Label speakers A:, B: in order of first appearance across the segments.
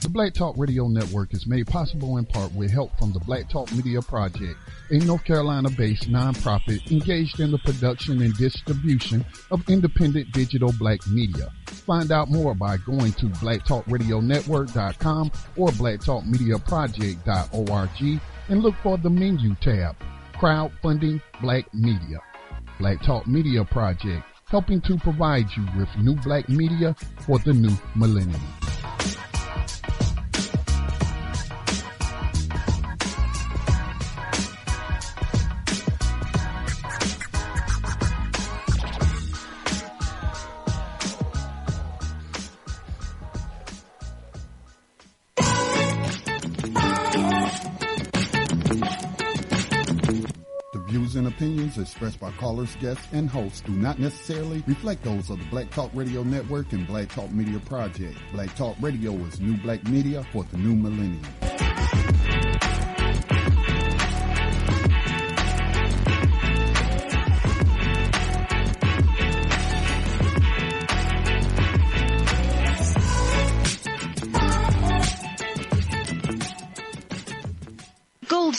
A: The Black Talk Radio Network is made possible in part with help from the Black Talk Media Project, a North Carolina-based nonprofit engaged in the production and distribution of independent digital black media. Find out more by going to blacktalkradionetwork.com or blacktalkmediaproject.org and look for the menu tab, Crowdfunding Black Media. Black Talk Media Project, helping to provide you with new black media for the new millennium. And opinions expressed by callers, guests, and hosts do not necessarily reflect those of the Black Talk Radio Network and Black Talk Media Project. Black Talk Radio is new black media for the new millennium.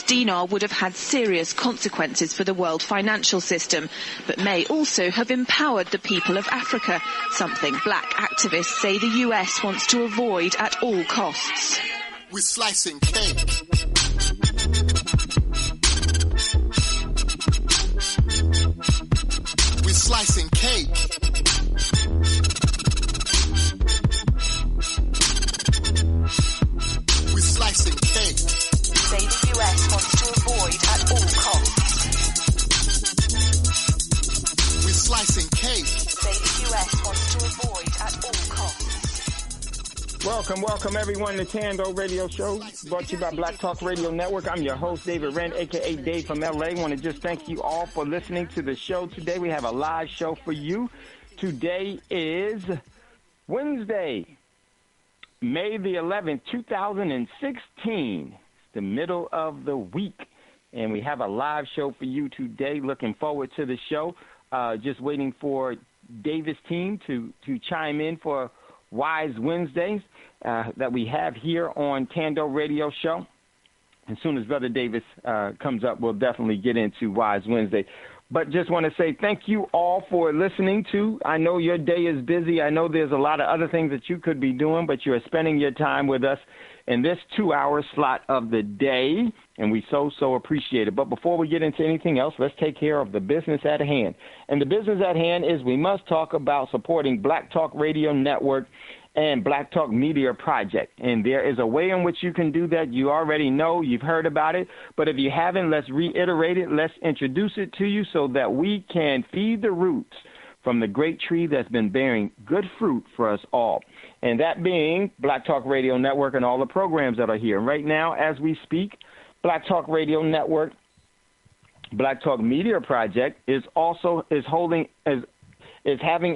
B: Dinar would have had serious consequences for the world financial system, but may also have empowered the people of Africa, something black activists say the US wants to avoid at all costs.
C: We're slicing cake. We're slicing cake. We're slicing cake.
B: Say the US wants to avoid at all costs.
C: We're slicing cake.
B: Say the US wants to avoid at all costs.
D: Welcome everyone to Thando Radio Show, brought to you by Black Talk Radio Network. I'm your host, David Wren, a.k.a. Dave from L.A. want to just thank you all for listening to the show today. We have a live show for you. Today is Wednesday, May the 11th, 2016. The middle of the week, and we have a live show for you today. Looking forward to the show. Just waiting for Davis' team to chime in for Wise Wednesdays that we have here on Thando Radio Show. As soon as Brother Davis comes up, we'll definitely get into Wise Wednesday. But just want to say thank you all for listening to. I know your day is busy. I know there's a lot of other things that you could be doing, but you're spending your time with us in this 2-hour slot of the day, and we so appreciate it. But before we get into anything else, let's take care of the business at hand. And the business at hand is we must talk about supporting Black Talk Radio Network and Black Talk Media Project. And there is a way in which you can do that. You already know, you've heard about it. But if you haven't, let's reiterate it. Let's introduce it to you so that we can feed the roots from the great tree that's been bearing good fruit for us all. And that being Black Talk Radio Network and all the programs that are here. Right now, as we speak, Black Talk Radio Network, Black Talk Media Project is having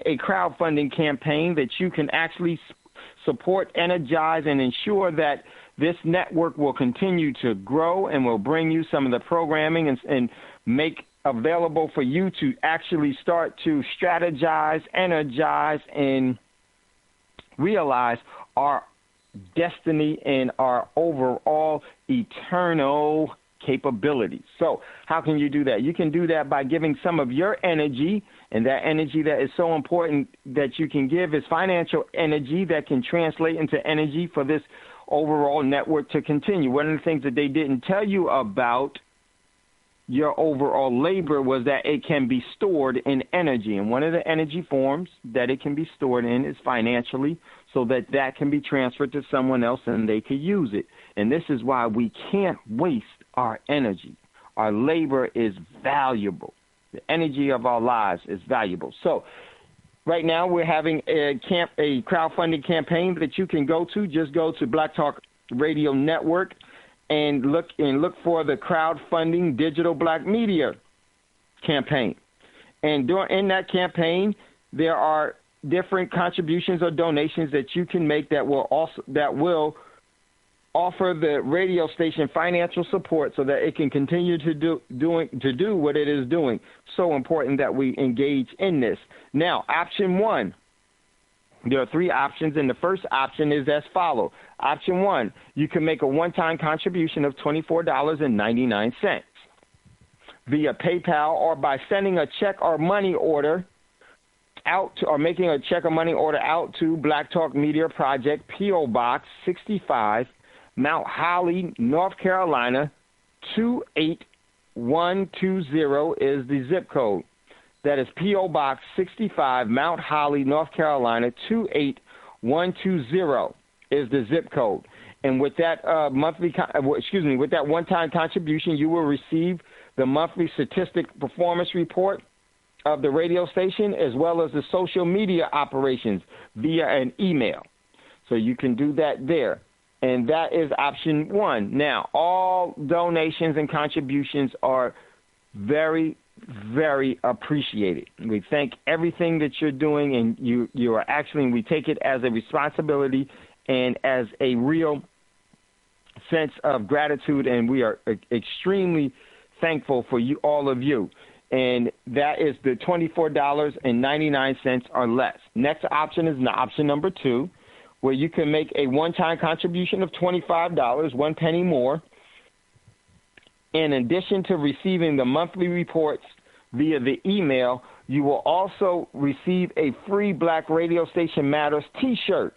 D: a crowdfunding campaign that you can actually support, energize, and ensure that this network will continue to grow and will bring you some of the programming and make available for you to actually start to strategize, energize, and realize our destiny and our overall eternal capabilities. So how can you do that? You can do that by giving some of your energy, and that energy that is so important that you can give is financial energy that can translate into energy for this overall network to continue. One of the things that they didn't tell you about your overall labor was that it can be stored in energy. And one of the energy forms that it can be stored in is financially, so that that can be transferred to someone else and they could use it. And this is why we can't waste our energy. Our labor is valuable. The energy of our lives is valuable. So right now we're having a crowdfunding campaign that you can go to. Just go to Black Talk Radio Network and look for the crowdfunding digital black media campaign. And in that campaign, there are different contributions or donations that you can make that will offer the radio station financial support so that it can continue to do what it is doing. So important that we engage in this. Now, option one, There are three options, and the first option is as follows. Option 1, you can make a one-time contribution of $24.99 via PayPal or by sending a check or money order out to, or making a check or money order out to Black Talk Media Project, P.O. Box 65, Mount Holly, North Carolina, 28120 is the zip code. That is P.O. Box 65, Mount Holly, North Carolina, 28120 is the zip code. And with that with that one-time contribution, you will receive the monthly statistic performance report of the radio station, as well as the social media operations via an email. So you can do that there. And that is option 1. Now, all donations and contributions are very, very appreciated. We thank everything that you're doing, and you are actually, we take it as a responsibility and as a real sense of gratitude, and we are extremely thankful for you, all of you. And that is the $24.99 or less. Next option is option number 2, where you can make a one-time contribution of $25, 1 penny more. In addition to receiving the monthly reports via the email, you will also receive a free Black Radio Station Matters T-shirt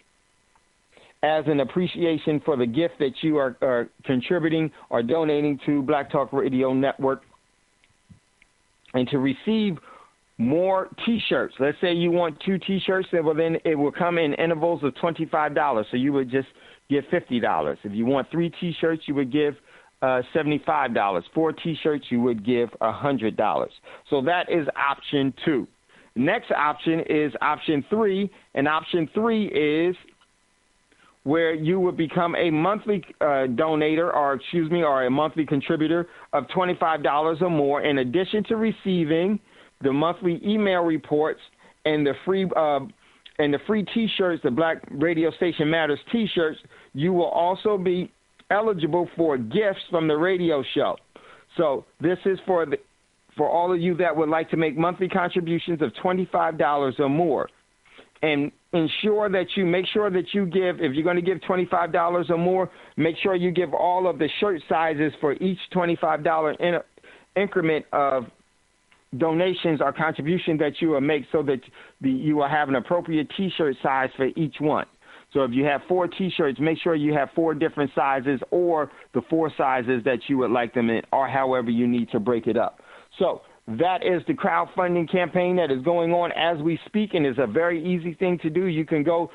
D: as an appreciation for the gift that you are contributing or donating to Black Talk Radio Network. And to receive more T-shirts, let's say you want 2 T-shirts, well, then it will come in intervals of $25. So you would just give $50. If you want 3 T-shirts, you would give $75. 4 T-shirts, you would give $100. So that is option 2. Next option is option 3, and option 3 is where you would become a monthly donator, or a monthly contributor of $25 or more. In addition to receiving the monthly email reports and the free T-shirts, the Black Radio Station Matters T-shirts, you will also be eligible for gifts from the radio show. So this is for all of you that would like to make monthly contributions of $25 or more. And make sure that you give, if you're going to give $25 or more, make sure you give all of the shirt sizes for each $25 increment of donations or contribution that you will make, so that you will have an appropriate T-shirt size for each one. So if you have 4 T-shirts, make sure you have 4 different sizes, or the 4 sizes that you would like them in, or however you need to break it up. So that is the crowdfunding campaign that is going on as we speak, and it's a very easy thing to do. You can go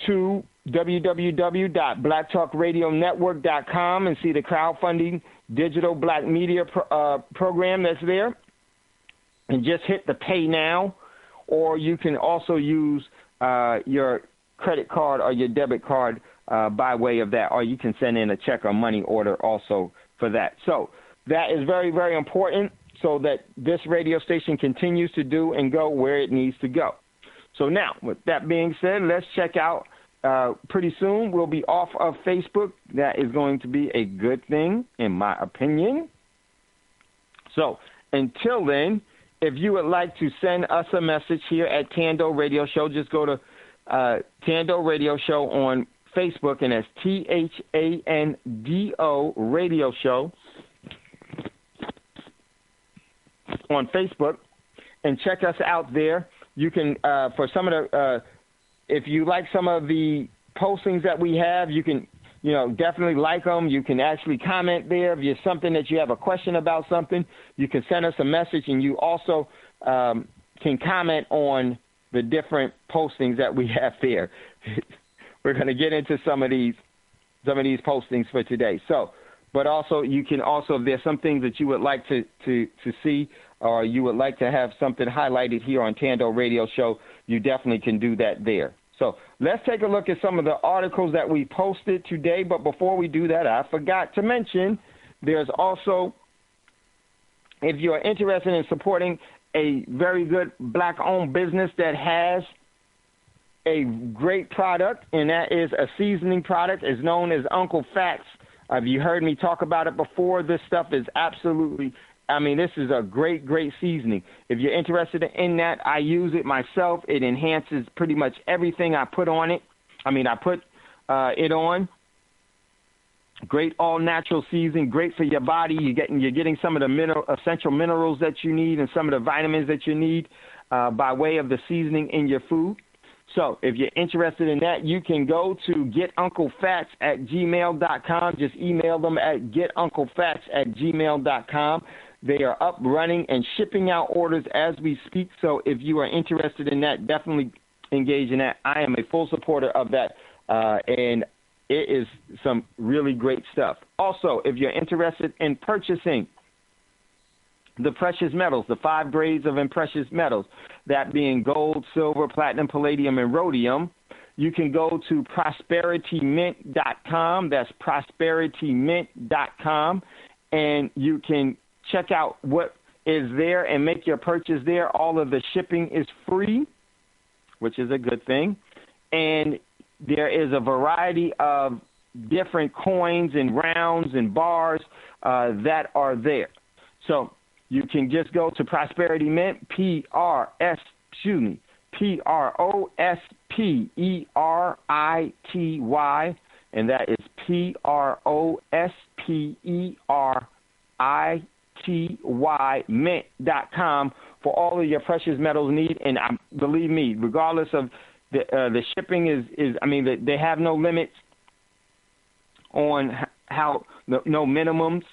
D: to www.blacktalkradionetwork.com and see the crowdfunding digital black media program that's there, and just hit the pay now, or you can also use your credit card or your debit card by way of that, or you can send in a check or money order also for that. So that is very, very important, so that this radio station continues to do and go where it needs to go. So now, with that being said, let's check out. Pretty soon we'll be off of Facebook. That is going to be a good thing, in my opinion. So until then, if you would like to send us a message here at Thando Radio Show, just go to Thando Radio Show on Facebook, and that's THANDO Radio Show on Facebook, and check us out there. You can, for some of the, if you like some of the postings that we have, you can, definitely like them. You can actually comment there. If there's something that you have a question about something, you can send us a message, and you also can comment on the different postings that we have there. We're going to get into some of these postings for today. So, but also you can also, if there's some things that you would like to see, or you would like to have something highlighted here on Thando Radio Show, you definitely can do that there. So let's take a look at some of the articles that we posted today. But before we do that, I forgot to mention there's also, if you're interested in supporting a very good Black-owned business that has a great product, and that is a seasoning product, is known as Uncle Fat's. Have you heard me talk about it before? This stuff is absolutely this is a great, great seasoning. If you're interested in that, I use it myself. It enhances pretty much everything I put on it. I put it on. Great all-natural seasoning, great for your body. You're getting some of the essential minerals that you need and some of the vitamins that you need by way of the seasoning in your food. So if you're interested in that, you can go to getunclefats@gmail.com. Just email them at getunclefats@gmail.com. They are up, running, and shipping out orders as we speak. So if you are interested in that, definitely engage in that. I am a full supporter of that, and it is some really great stuff. Also, if you're interested in purchasing the precious metals, the 5 grades of precious metals, that being gold, silver, platinum, palladium, and rhodium, you can go to prosperitymint.com. That's prosperitymint.com, and you can check out what is there and make your purchase there. All of the shipping is free, which is a good thing, and there is a variety of different coins and rounds and bars that are there. So you can just go to Prosperity Mint, PROSPERITY, and that is PROSPERITY, mint.com for all of your precious metals need. And believe me, regardless of the shipping is they have no limits on how, no minimums.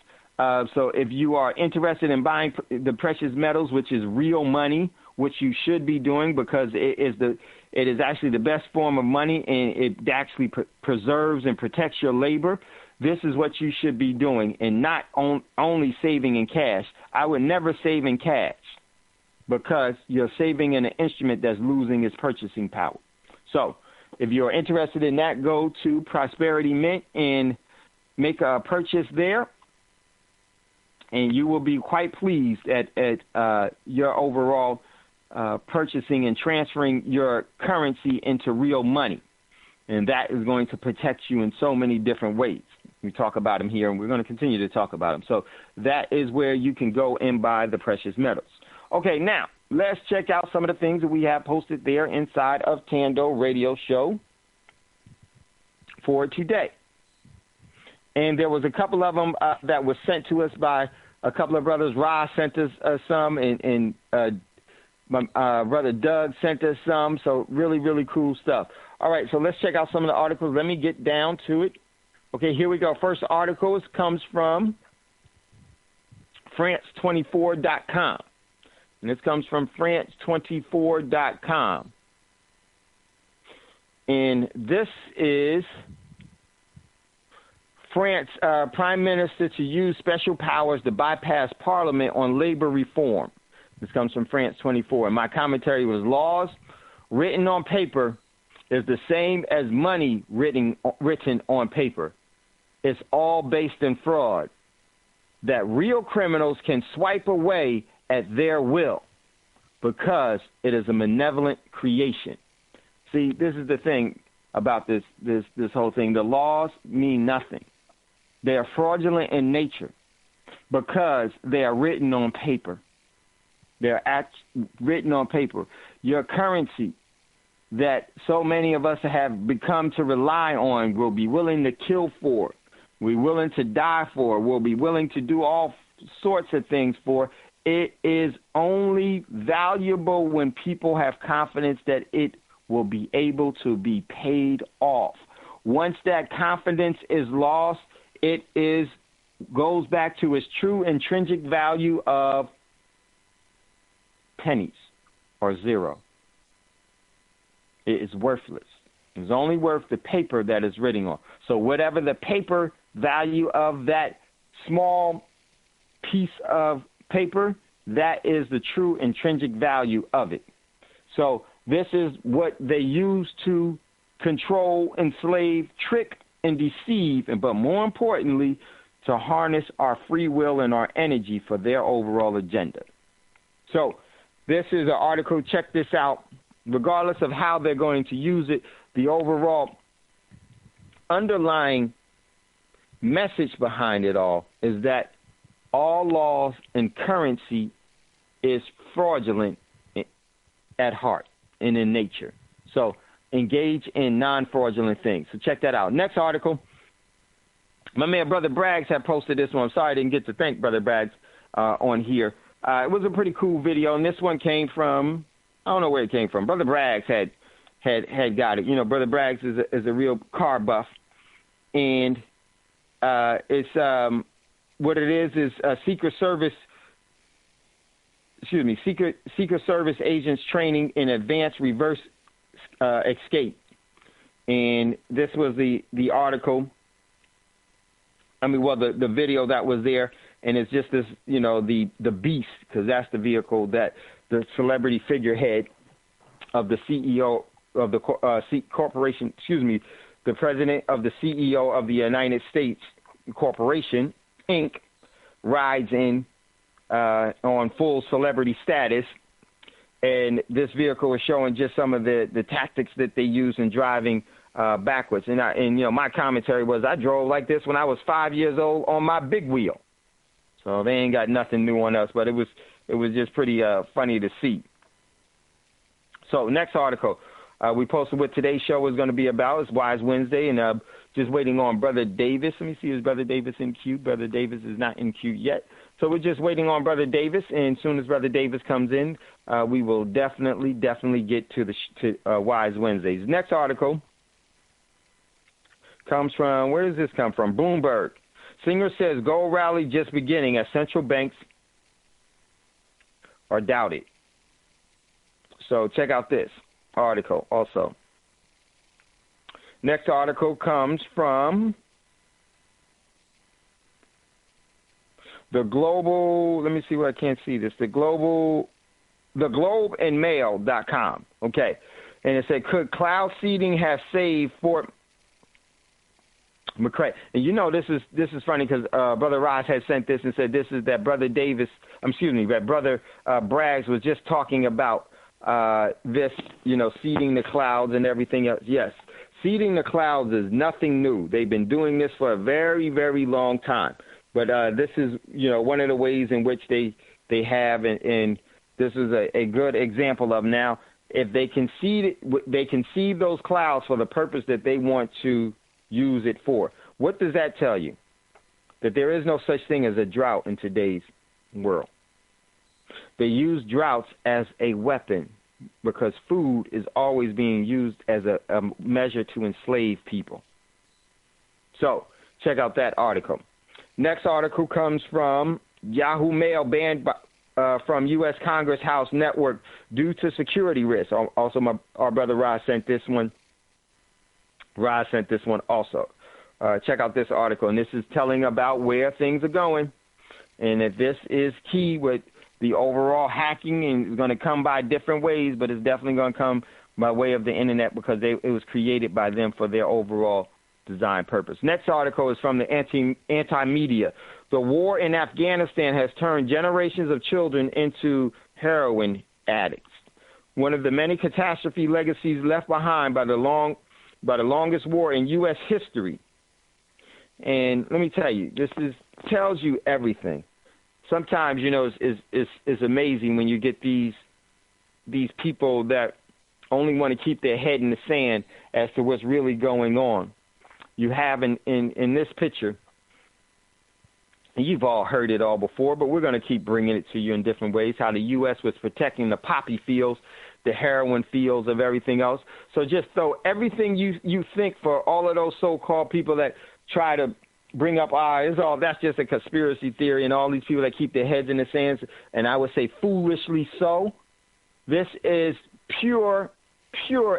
D: So if you are interested in buying the precious metals, which is real money, which you should be doing because it is actually the best form of money, and it actually preserves and protects your labor. This is what you should be doing, and not only saving in cash. I would never save in cash because you're saving in an instrument that's losing its purchasing power. So if you're interested in that, go to Prosperity Mint and make a purchase there, and you will be quite pleased at your overall purchasing and transferring your currency into real money. And that is going to protect you in so many different ways. We talk about them here, and we're going to continue to talk about them. So that is where you can go and buy the precious metals. Okay, now let's check out some of the things that we have posted there inside of Thando Radio Show for today. And there was a couple of them that was sent to us by a couple of brothers. Ra sent us some, and my brother Doug sent us some. So really, really cool stuff. All right, so let's check out some of the articles. Let me get down to it. Okay, here we go. First article comes from France24.com. And this comes from France24.com. And this is France Prime Minister to use special powers to bypass Parliament on labor reform. This comes from France24. And my commentary was, laws written on paper is the same as money written on paper. It's all based in fraud that real criminals can swipe away at their will because it is a malevolent creation. See, this is the thing about this whole thing. The laws mean nothing. They are fraudulent in nature because they are written on paper. They're written on paper. Your currency that so many of us have become to rely on, will be willing to kill for, we're willing to die for, we'll be willing to do all sorts of things for. It is only valuable when people have confidence that it will be able to be paid off. Once that confidence is lost, it goes back to its true intrinsic value of pennies or zero. It is worthless. It's only worth the paper that is written on. So whatever the paper value of that small piece of paper, that is the true intrinsic value of it. So this is what they use to control, enslave, trick, and deceive, but more importantly, to harness our free will and our energy for their overall agenda. So this is an article. Check this out. Regardless of how they're going to use it, the overall underlying message behind it all is that all laws and currency is fraudulent at heart and in nature. So engage in non-fraudulent things. So check that out. Next article, my man Brother Braggs had posted this one. I'm sorry I didn't get to thank Brother Braggs on here. It was a pretty cool video, and this one came from, I don't know where it came from. Brother Braggs had got it. You know, Brother Braggs is a real car buff, and it's what it is Secret Service agents training in advanced reverse escape. And this was the article. The video that was there, and it's just this, you know, the beast, because that's the vehicle that the celebrity figurehead of the CEO of the corporation, the president of the CEO of the United States Corporation, Inc., rides in on full celebrity status. And this vehicle is showing just some of the tactics that they use in driving backwards. And you know, my commentary was, I drove like this when I was 5 years old on my big wheel. So they ain't got nothing new on us, but it was just pretty funny to see. So next article we posted what today's show is going to be about. It's Wise Wednesday, and just waiting on Brother Davis. Let me see, is Brother Davis in queue? Brother Davis is not in queue yet. So we're just waiting on Brother Davis, and as soon as Brother Davis comes in, we will definitely get to Wise Wednesdays. Next article comes from, where does this come from? Bloomberg. Singer says gold rally just beginning as central banks are doubted. So check out this article also. Next article comes from the global, let me see what I can't see this, the globeandmail.com. Okay. And it said, could cloud seeding have saved Fort McRae? And you know, this is funny because Brother Ross had sent this and said this is that Brother that Brother Braggs was just talking about this, you know, seeding the clouds and everything else. Yes, seeding the clouds is nothing new. They've been doing this for a very, very long time. But this is, you know, one of the ways in which they have, and this is a good example of now, if they conceive those clouds for the purpose that they want to use it for. What does that tell you? That there is no such thing as a drought in today's world. They use droughts as a weapon because food is always being used as a measure to enslave people. So check out that article. Next article comes from Yahoo Mail, banned from U.S. Congress House Network due to security risks. Also, our brother Rod sent this one. Also. Check out this article, and this is telling about where things are going, and that this is key with the overall hacking, and it's going to come by different ways, but it's definitely going to come by way of the internet because it was created by them for their overall design purpose. Next article is from the anti-media. The war in Afghanistan has turned generations of children into heroin addicts. One of the many catastrophe legacies left behind by the longest war in U.S. history. And let me tell you, tells you everything. Sometimes, you know, it's amazing when you get these people that only want to keep their head in the sand as to what's really going on. You have in this picture, you've all heard it all before, but we're going to keep bringing it to you in different ways, how the U.S. was protecting the poppy fields, the heroin fields of everything else. So just throw everything you think for all of those so-called people that try to bring up, that's just a conspiracy theory, and all these people that keep their heads in the sand, and I would say foolishly so. This is pure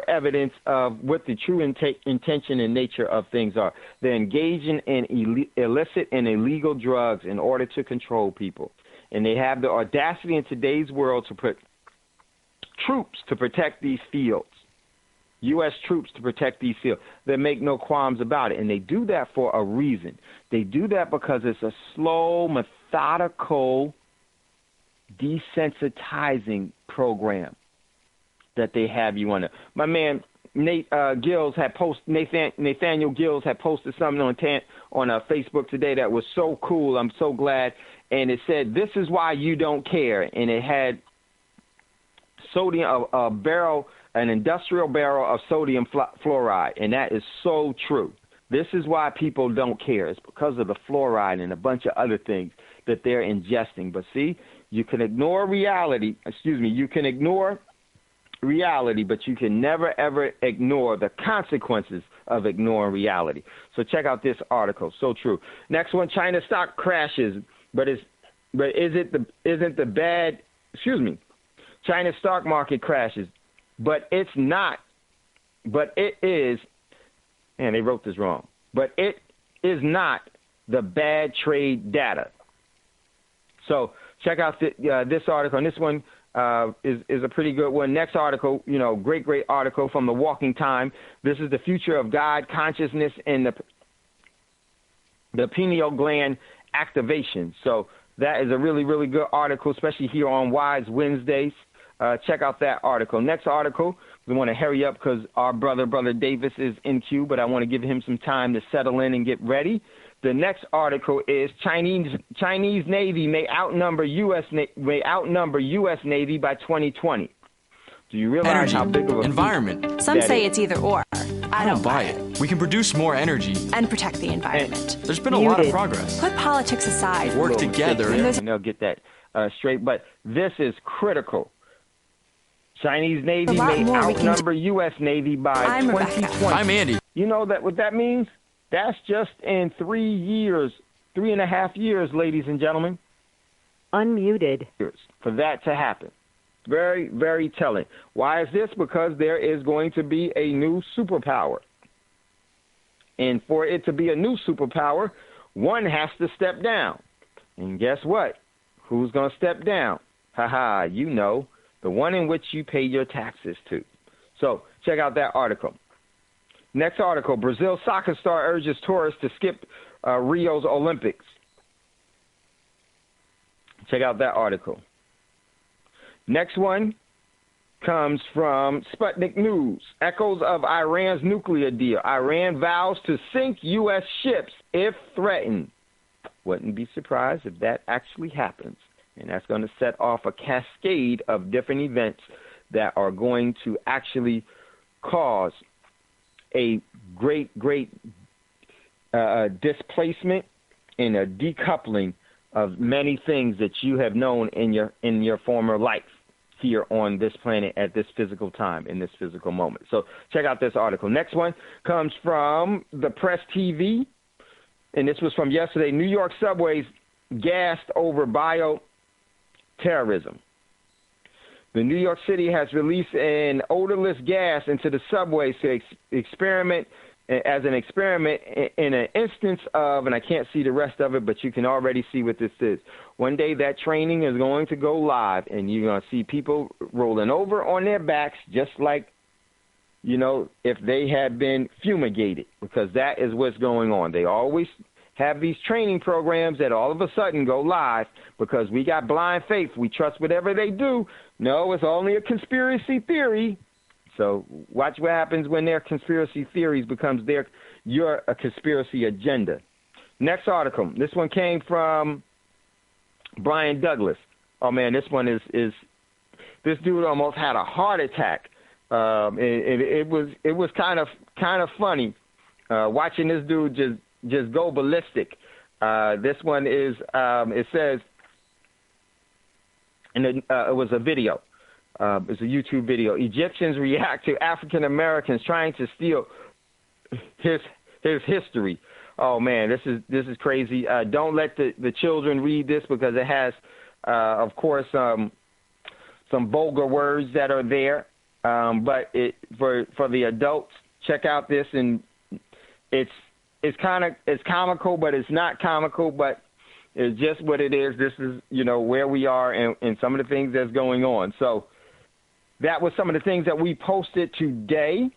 D: evidence of what the true intention and nature of things are. They're engaging in illicit and illegal drugs in order to control people. And they have the audacity in today's world to put troops to protect these fields, U.S. troops to protect these fields. They make no qualms about it. And they do that for a reason. They do that because it's a slow, methodical, desensitizing program that they have you under. My man, Nathaniel Gills had posted something on Facebook today that was so cool. I'm so glad. And it said, "This is why you don't care." And it had sodium, an industrial barrel of sodium fluoride. And that is so true. This is why people don't care. It's because of the fluoride and a bunch of other things that they're ingesting. But see, you can ignore reality. You can ignore reality, but you can never, ever ignore the consequences of ignoring reality. So check out this article. So true. Next one, China stock crashes, China's stock market crashes, but it's not, but it is, and they wrote this wrong, but it is not the bad trade data. So check out this article, and this one is a pretty good one. Next article, great article from the Walking Time. This is the future of God consciousness and the pineal gland activation. So that is a really, really good article, especially here on Wise Wednesdays. Check out that article. Next article, we want to hurry up because our brother Davis is in queue, but I want to give him some time to settle in and get ready. The next article is Chinese Navy may outnumber U.S. Navy by 2020. Do you realize
E: energy,
D: how big of a
E: environment?
F: Some say it's either or. I don't
E: buy it. We can produce more energy
F: and protect the environment.
E: There's been a lot of progress.
F: Put politics aside.
E: Work together.
D: And they'll get that straight. But this is critical. Chinese Navy may outnumber U.S. Navy by 2020.
E: I'm Andy.
D: You know what that means? That's just in 3.5 years, ladies and gentlemen.
G: Unmuted.
D: For that to happen. Very, very telling. Why is this? Because there is going to be a new superpower. And for it to be a new superpower, one has to step down. And guess what? Who's going to step down? The one in which you pay your taxes to. So check out that article. Next article, Brazil soccer star urges tourists to skip Rio's Olympics. Check out that article. Next one comes from Sputnik News. Echoes of Iran's nuclear deal. Iran vows to sink U.S. ships if threatened. Wouldn't be surprised if that actually happens. And that's going to set off a cascade of different events that are going to actually cause a great displacement and a decoupling of many things that you have known in your former life here on this planet at this physical time, in this physical moment. So check out this article. Next one comes from the Press TV, and this was from yesterday. New York subways gassed over bioterrorism. The New York City has released an odorless gas into the subways to experiment in an instance of, and I can't see the rest of it, but you can already see what this is. One day that training is going to go live, and you're going to see people rolling over on their backs just like, if they had been fumigated, because that is what's going on. They always have these training programs that all of a sudden go live because we got blind faith. We trust whatever they do. No, it's only a conspiracy theory. So watch what happens when their conspiracy theories becomes your conspiracy agenda. Next article. This one came from Brian Douglas. Oh man, this one is this dude almost had a heart attack. It was kind of funny watching this dude just go ballistic. This one is it says, and it was a video. It's a YouTube video. Egyptians react to African Americans trying to steal his history. Oh man, this is crazy. Don't let the children read this because it has, of course, some vulgar words that are there. But for the adults, check out this, and it's comical, but it's not comical, but it's just what it is. This is where we are and some of the things that's going on. So that was some of the things that we posted today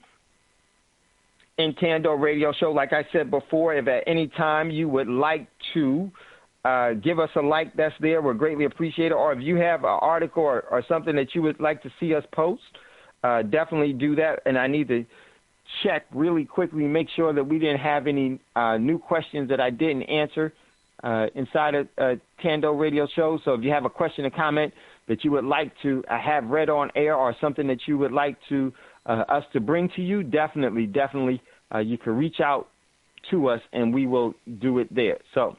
D: in Thando Radio Show. Like I said before, if at any time you would like to give us a like, that's there. We're greatly appreciated. Or if you have an article or something that you would like to see us post, definitely do that. And I need to check really quickly, make sure that we didn't have any new questions that I didn't answer inside of Thando Radio Show. So if you have a question or comment that you would like to have read on air, or something that you would like to us to bring to you, definitely, you can reach out to us and we will do it there. So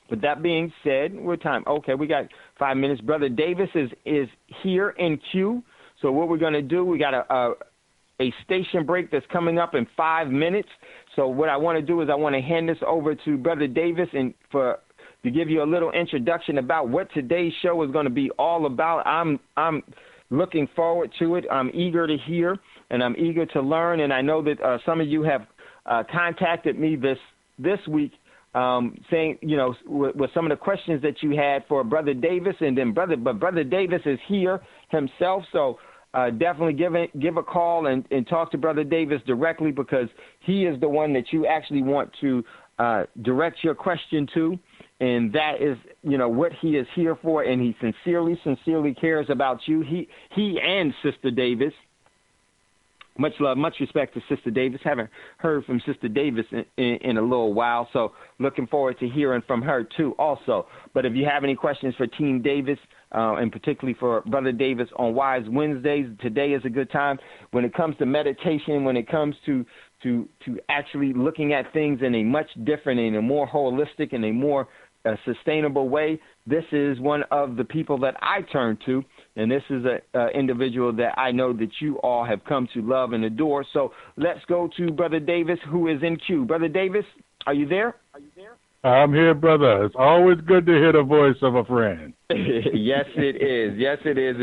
D: with that being said, what time? Okay, we got 5 minutes. Brother Davis is here in queue. So what we're going to do, we got a station break that's coming up in 5 minutes. So what I want to do is I want to hand this over to Brother Davis and to give you a little introduction about what today's show is going to be all about. I'm looking forward to it. I'm eager to hear, and I'm eager to learn. And I know that some of you have contacted me this week, saying, with some of the questions that you had for Brother Davis, and then Brother Davis is here himself. So definitely give a call and talk to Brother Davis directly, because he is the one that you actually want to direct your question to. And that is, what he is here for, and he sincerely cares about you. He and Sister Davis. Much love, much respect to Sister Davis. Haven't heard from Sister Davis in a little while, so looking forward to hearing from her too also. But if you have any questions for Team Davis, and particularly for Brother Davis on Wise Wednesdays, today is a good time. When it comes to meditation, when it comes to actually looking at things in a much different, in a more holistic, and a more sustainable way, this is one of the people that I turn to, and this is an individual that I know that you all have come to love and adore. So let's go to Brother Davis, who is in queue. Brother Davis, are you there?
H: I'm here, brother. It's always good to hear the voice of a friend.
D: Yes, it is. Yes, it is.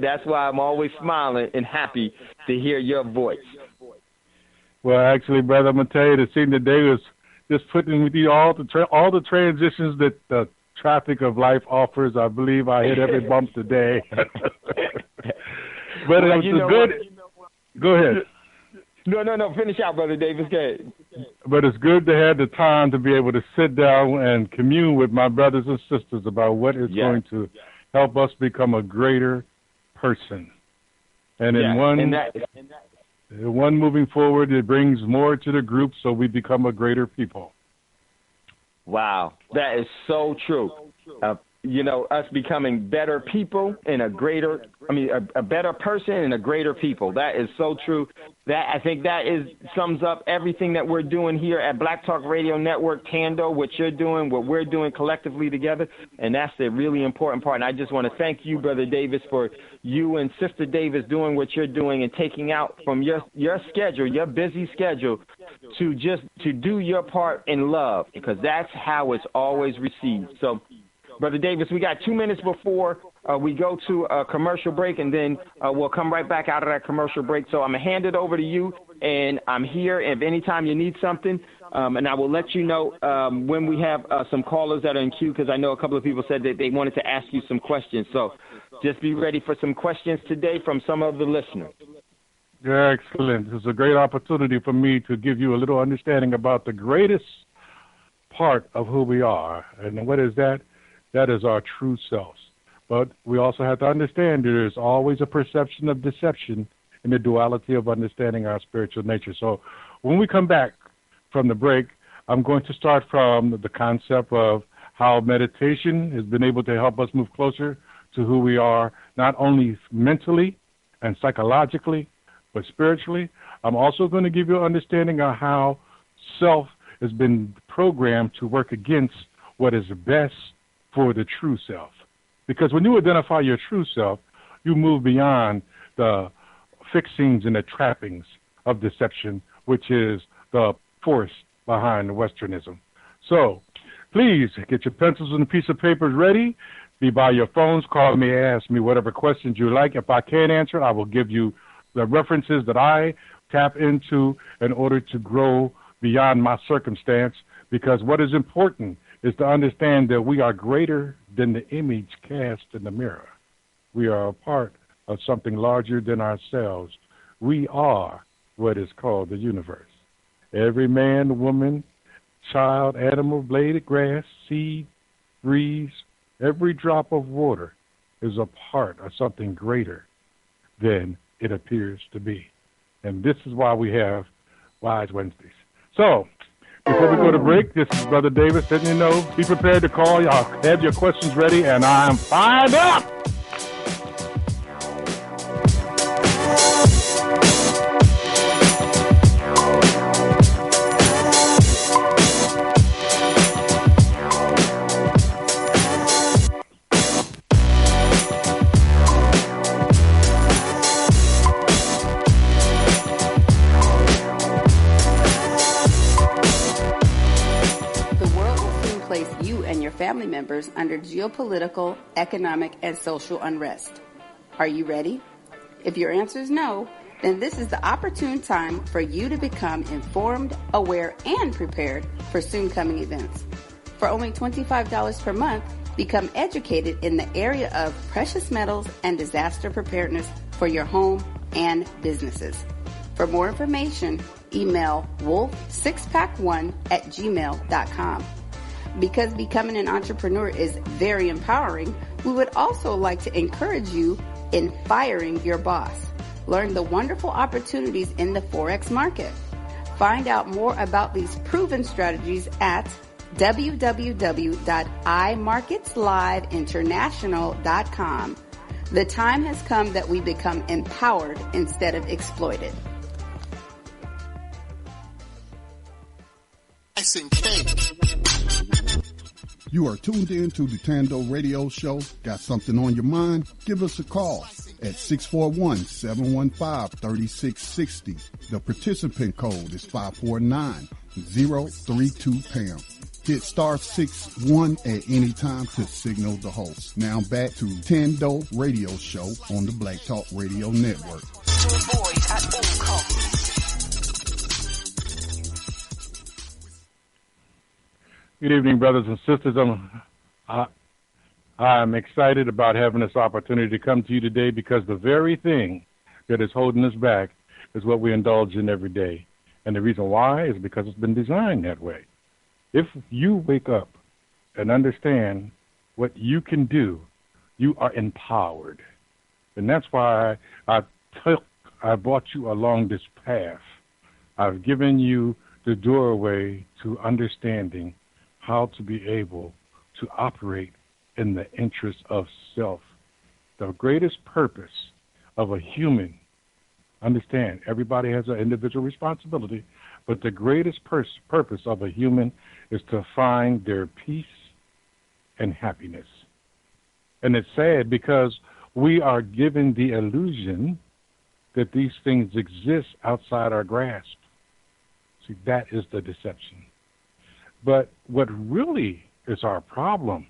D: That's why I'm always smiling and happy to hear your voice.
H: Well, actually, brother, I'm going to tell you, the scene today was just putting with you all the transitions that the traffic of life offers. I believe I hit every bump today. But
D: well,
H: it was good. Go ahead.
D: No. Finish out, Brother Davis. Go ahead.
H: But it's good to have the time to be able to sit down and commune with my brothers and sisters about what is going to help us become a greater person. And in one moving forward, it brings more to the group, so we become a greater people.
D: Wow, that is so true. Us becoming better people and a better person and a greater people. That is so true. I think that sums up everything that we're doing here at Black Talk Radio Network, Thando, what you're doing, what we're doing collectively together, and that's the really important part. And I just want to thank you, Brother Davis, for you and Sister Davis doing what you're doing and taking out from your schedule, your busy schedule, to do your part in love, because that's how it's always received. So, Brother Davis, we got 2 minutes before we go to a commercial break, and then we'll come right back out of that commercial break. So I'm going to hand it over to you, and I'm here if anytime you need something, and I will let you know when we have some callers that are in queue, because I know a couple of people said that they wanted to ask you some questions. So just be ready for some questions today from some of the listeners.
H: Yeah, excellent. It's a great opportunity for me to give you a little understanding about the greatest part of who we are. And what is that? That is our true selves. But we also have to understand there is always a perception of deception in the duality of understanding our spiritual nature. So when we come back from the break, I'm going to start from the concept of how meditation has been able to help us move closer to who we are, not only mentally and psychologically, but spiritually. I'm also going to give you an understanding of how self has been programmed to work against what is best for the true self. Because when you identify your true self, you move beyond the fixings and the trappings of deception, which is the force behind Westernism. So please get your pencils and a piece of paper ready. Be by your phones. Call me, ask me whatever questions you like. If I can't answer, I will give you the references that I tap into in order to grow beyond my circumstance, because what is important is to understand that we are greater than the image cast in the mirror. We are a part of something larger than ourselves. We are what is called the universe. Every man, woman, child, animal, blade of grass, seed, breeze, every drop of water is a part of something greater than it appears to be. And this is why we have Wise Wednesdays. So, before we go to break, this is Brother Davis letting you know, be prepared to call. Y'all have your questions ready, and I'm fired up!
I: Family members under geopolitical, economic, and social unrest. Are you ready? If your answer is no, then this is the opportune time for you to become informed, aware, and prepared for soon-coming events. For only $25 per month, become educated in the area of precious metals and disaster preparedness for your home and businesses. For more information, email wolf6pack1@gmail.com. Because becoming an entrepreneur is very empowering, we would also like to encourage you in firing your boss. Learn the wonderful opportunities in the Forex market. Find out more about these proven strategies at www.imarketsliveinternational.com. The time has come that we become empowered instead of exploited.
C: Icing cake.
A: You are tuned in to the Thando Radio Show. Got something on your mind? Give us a call at 641-715-3660. The participant code is 549-032-PAM. Hit star 61 at any time to signal the host. Now back to Thando Radio Show on the Black Talk Radio Network.
B: To avoid at all costs.
H: Good evening, brothers and sisters. I'm excited about having this opportunity to come to you today because the very thing that is holding us back is what we indulge in every day. And the reason why is because it's been designed that way. If you wake up and understand what you can do, you are empowered. And that's why I brought you along this path. I've given you the doorway to understanding how to be able to operate in the interest of self. The greatest purpose of a human, understand, everybody has an individual responsibility, but the greatest purpose of a human is to find their peace and happiness. And it's sad because we are given the illusion that these things exist outside our grasp. See, that is the deception. But what really is our problem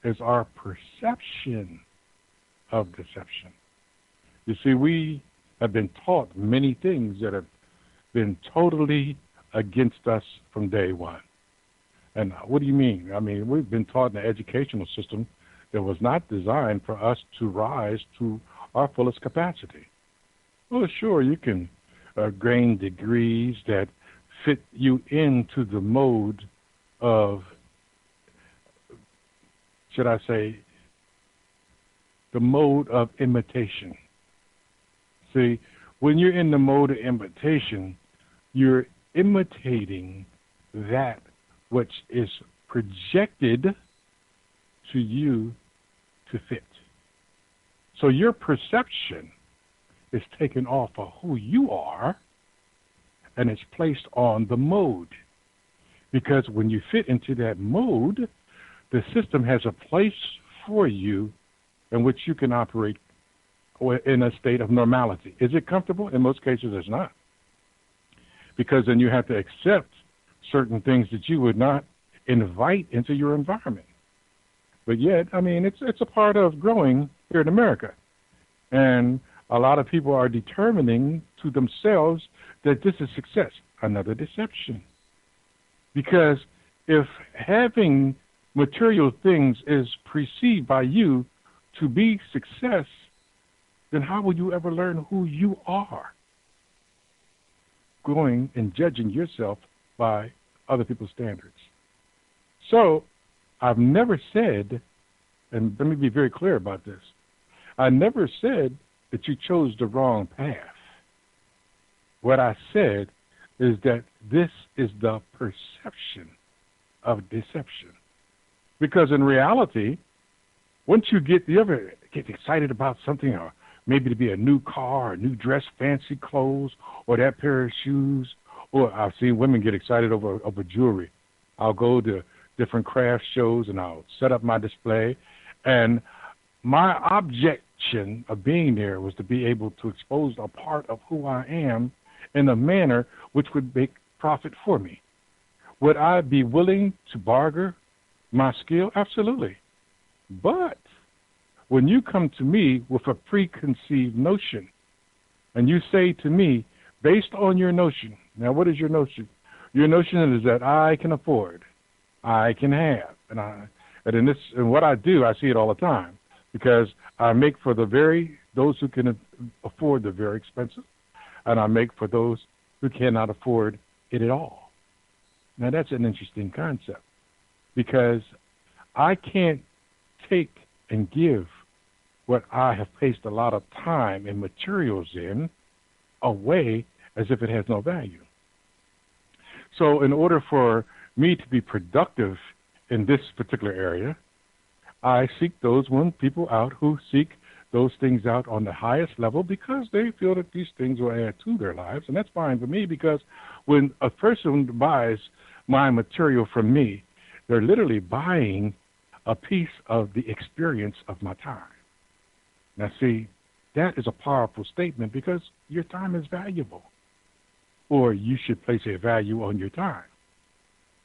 H: is our perception of deception. You see, we have been taught many things that have been totally against us from day one. And what do you mean? I mean, we've been taught in the educational system that was not designed for us to rise to our fullest capacity. Well, sure, you can gain degrees that fit you into the mode of, should I say, the mode of imitation. See, when you're in the mode of imitation, you're imitating that which is projected to you to fit. So your perception is taken off of who you are, and it's placed on the mode. Because when you fit into that mode, the system has a place for you in which you can operate in a state of normality. Is it comfortable? In most cases, it's not. Because then you have to accept certain things that you would not invite into your environment. But yet, I mean, it's a part of growing here in America. And a lot of people are determining to themselves that this is success. Another deception. Because if having material things is perceived by you to be success, then how will you ever learn who you are? Going and judging yourself by other people's standards. So I've never said, and let me be very clear about this, I never said that you chose the wrong path. what I said is that this is the perception of deception. Because in reality, once you ever get excited about something, or maybe to be a new car, a new dress, fancy clothes, or that pair of shoes, or I've seen women get excited over jewelry. I'll go to different craft shows and I'll set up my display. And my objection of being there was to be able to expose a part of who I am in a manner which would make profit for me. Would I be willing to barter my skill? Absolutely. But when you come to me with a preconceived notion and you say to me, based on your notion, now what is your notion? Your notion is that I can afford, I can have, and what I do, I see it all the time, because I make for those who can afford the very expensive, and I make for those who cannot afford it at all. Now that's an interesting concept, because I can't take and give what I have placed a lot of time and materials in away as if it has no value. So in order for me to be productive in this particular area, I seek those people out who seek those things out on the highest level because they feel that these things will add to their lives. And that's fine for me, because when a person buys my material from me, they're literally buying a piece of the experience of my time. Now, see, that is a powerful statement, because your time is valuable, or you should place a value on your time.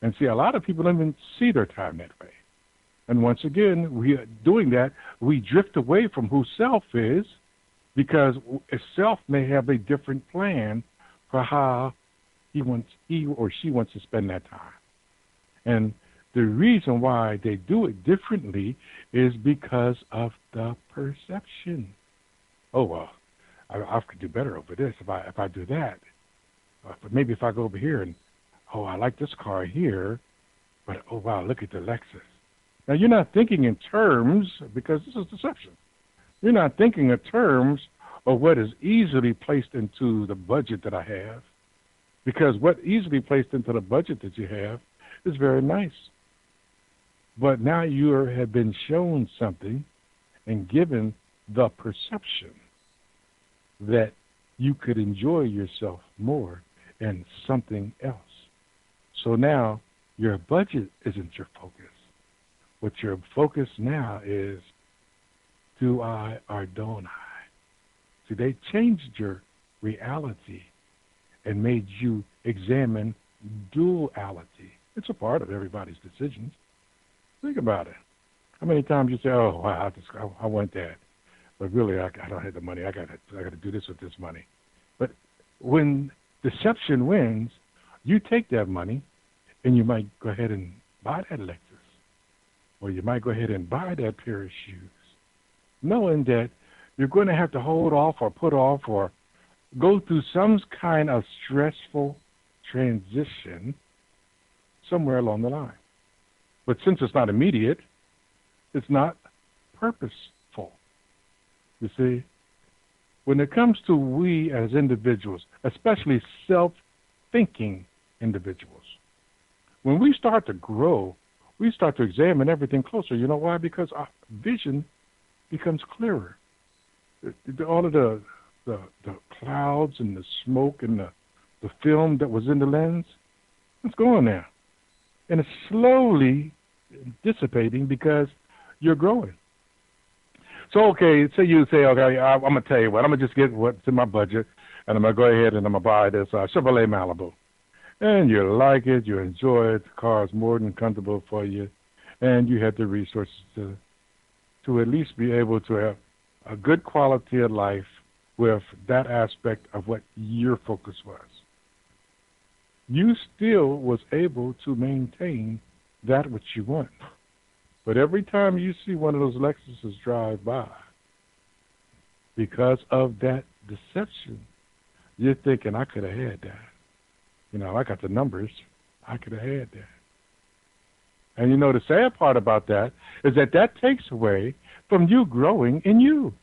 H: And see, a lot of people don't even see their time that way. And once again, we are doing that, we drift away from who self is, because self may have a different plan for how he or she wants to spend that time. And the reason why they do it differently is because of the perception. Oh, well, I could do better over this if I do that. But maybe if I go over here and, oh, I like this car here, but, oh, wow, look at the Lexus. Now, you're not thinking in terms, because this is deception. You're not thinking in terms of what is easily placed into the budget that I have, because what easily placed into the budget that you have is very nice. But now you have been shown something and given the perception that you could enjoy yourself more in something else. So now your budget isn't your focus. What your focus now is, do I or don't I? See, they changed your reality and made you examine duality. It's a part of everybody's decisions. Think about it. How many times you say, "Oh, wow, I want that," but really, I don't have the money. I got to do this with this money. But when deception wins, you take that money, and you might go ahead and buy that Lexus, or you might go ahead and buy that pair of shoes, knowing that you're going to have to hold off or put off or go through some kind of stressful transition somewhere along the line. But since it's not immediate, it's not purposeful. You see, when it comes to we as individuals, especially self-thinking individuals, when we start to grow, we start to examine everything closer. You know why? Because our vision becomes clearer. All of the clouds and the smoke and the film that was in the lens, it's gone now. And it's slowly dissipating because you're growing. So, okay, say you say, okay, I'm going to tell you what, I'm going to just get what's in my budget, and I'm going to go ahead and I'm going to buy this Chevrolet Malibu. And you like it, you enjoy it, the car is more than comfortable for you, and you have the resources to at least be able to have a good quality of life with that aspect of what your focus was. You still was able to maintain that which you want. But every time you see one of those Lexuses drive by, because of that deception, you're thinking, I could have had that. You know, I got the numbers. I could have had that. And you know, the sad part about that is that takes away from you growing in you.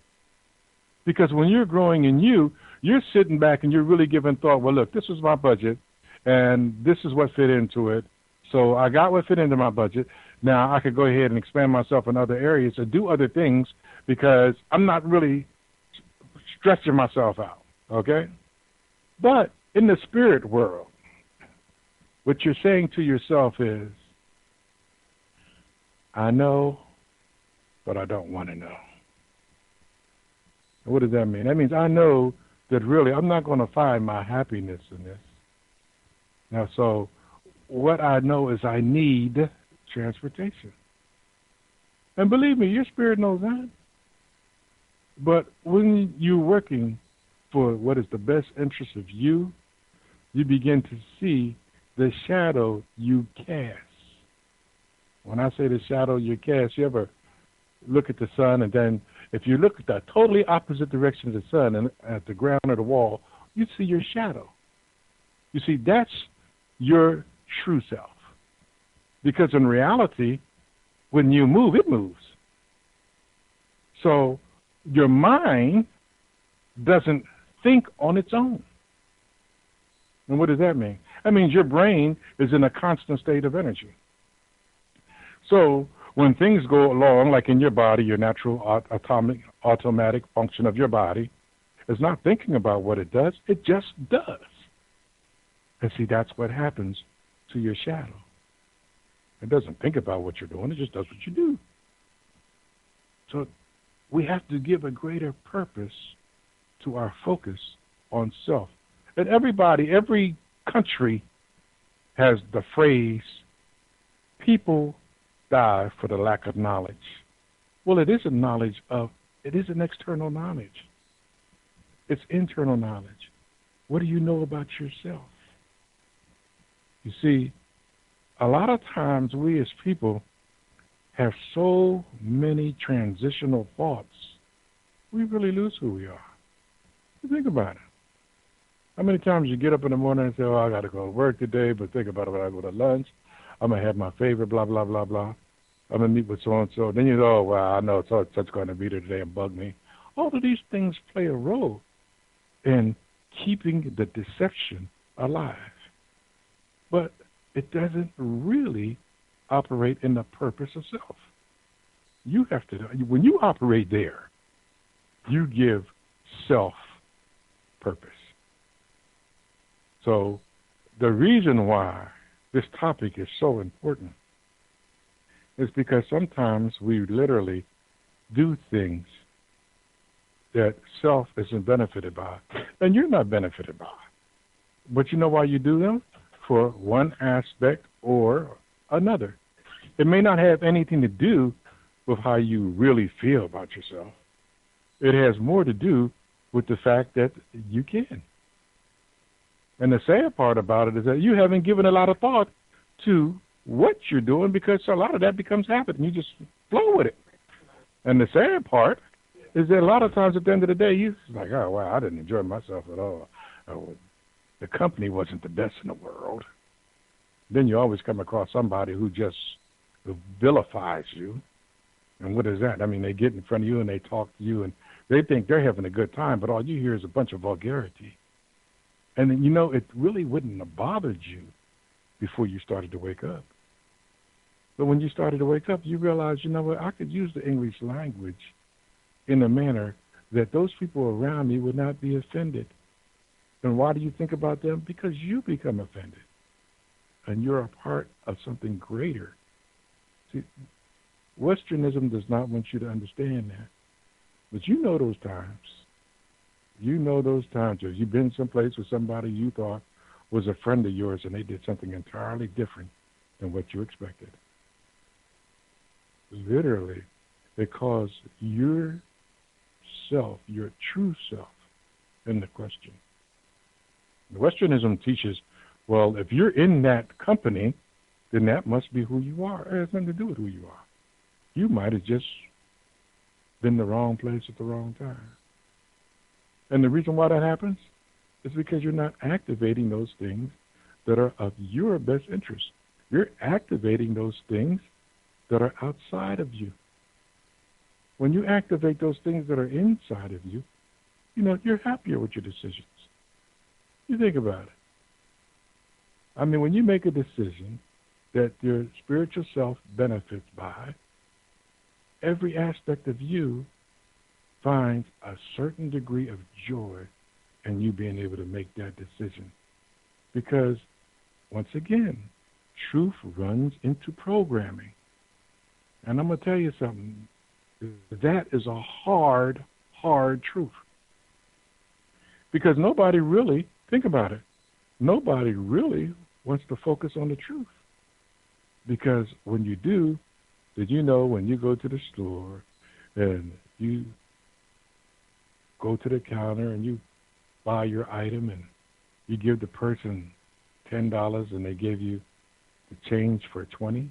H: Because when you're growing in you, you're sitting back and you're really giving thought, well, look, this was my budget, and this is what fit into it. So I got what fit into my budget. Now I could go ahead and expand myself in other areas or do other things because I'm not really stretching myself out, okay? But in the spirit world, what you're saying to yourself is, I know, but I don't want to know. What does that mean? That means I know that really I'm not going to find my happiness in this. Now, so what I know is I need transportation. And believe me, your spirit knows that. But when you're working for what is the best interest of you, you begin to see the shadow you cast. When I say the shadow you cast, you ever look at the sun, and then if you look at the totally opposite direction of the sun and at the ground or the wall, you see your shadow. You see, that's your true self. Because in reality, when you move, it moves. So your mind doesn't think on its own. And what does that mean? That means your brain is in a constant state of energy. So when things go along, like in your body, your natural automatic function of your body is not thinking about what it does, it just does. And see, that's what happens to your shadow. It doesn't think about what you're doing, it just does what you do. So we have to give a greater purpose to our focus on self. And everybody, every country has the phrase, people die for the lack of knowledge. Well, it isn't knowledge of, it isn't external knowledge. It's internal knowledge. What do you know about yourself? You see, a lot of times we as people have so many transitional thoughts, we really lose who we are. Think about it. How many times you get up in the morning and say, oh, I got to go to work today, but think about it when I go to lunch. I'm going to have my favorite blah, blah, blah, blah. I'm going to meet with so-and-so. Then you go, oh, well, I know such going to be there today and bug me. All of these things play a role in keeping the deception alive. But it doesn't really operate in the purpose of self. You have to, when you operate there, you give self purpose. So the reason why this topic is so important is because sometimes we literally do things that self isn't benefited by, and you're not benefited by. But you know why you do them? For one aspect or another. It may not have anything to do with how you really feel about yourself. It has more to do with the fact that you can. And the sad part about it is that you haven't given a lot of thought to what you're doing because a lot of that becomes habit and you just flow with it. And the sad part is that a lot of times at the end of the day, you're like, oh, wow, I didn't enjoy myself at all. Oh, the company wasn't the best in the world. Then you always come across somebody who just vilifies you. And what is that? I mean, they get in front of you and they talk to you and they think they're having a good time, but all you hear is a bunch of vulgarity. And then, you know, it really wouldn't have bothered you before you started to wake up. But when you started to wake up, you realized, you know what, I could use the English language in a manner that those people around me would not be offended. And why do you think about them? Because you become offended. And you're a part of something greater. See, Westernism does not want you to understand that. But you know those times. You know those times where you've been someplace with somebody you thought was a friend of yours and they did something entirely different than what you expected. Literally, because your self, your true self, in the question. Westernism teaches, well, if you're in that company, then that must be who you are. It has nothing to do with who you are. You might have just been in the wrong place at the wrong time. And the reason why that happens is because you're not activating those things that are of your best interest. You're activating those things that are outside of you. When you activate those things that are inside of you, you're happier with your decisions. You think about it. I mean, when you make a decision that your spiritual self benefits by, every aspect of you finds a certain degree of joy in you being able to make that decision. Because, once again, truth runs into programming. And I'm going to tell you something. That is a hard truth. Because nobody really, think about it, nobody really wants to focus on the truth. Because when you do, did you know when you go to the store and you go to the counter and you buy your item and you give the person $10 and they give you the change for $20?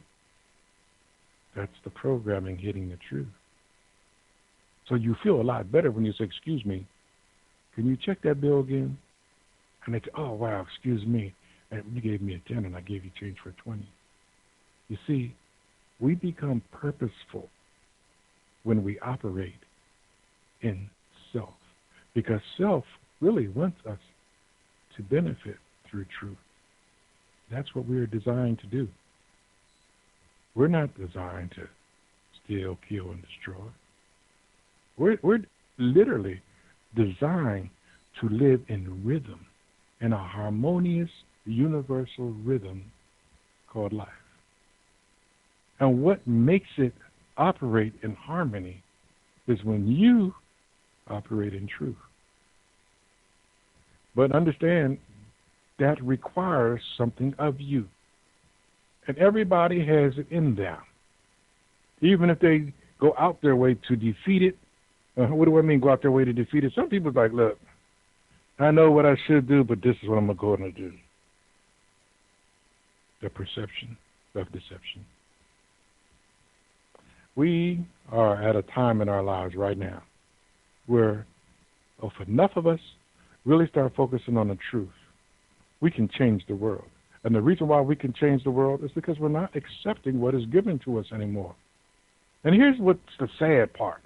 H: That's the programming hitting the truth. So you feel a lot better when you say, excuse me, can you check that bill again? And they say, oh, wow, excuse me. And you gave me a 10 and I gave you change for 20. You see, we become purposeful when we operate in self, because self really wants us to benefit through truth. That's what we are designed to do. We're not designed to steal, kill, and destroy. We're literally designed to live in rhythm, in a harmonious, universal rhythm called life. And what makes it operate in harmony is when you operate in truth. But understand that requires something of you. And everybody has it in them. Even if they go out their way to defeat it. What do I mean go out their way to defeat it? Some people's like, look, I know what I should do, but this is what I'm going to do. The perception of deception. We are at a time in our lives right now where if enough of us really start focusing on the truth, we can change the world. And the reason why we can change the world is because we're not accepting what is given to us anymore. And here's what's the sad part.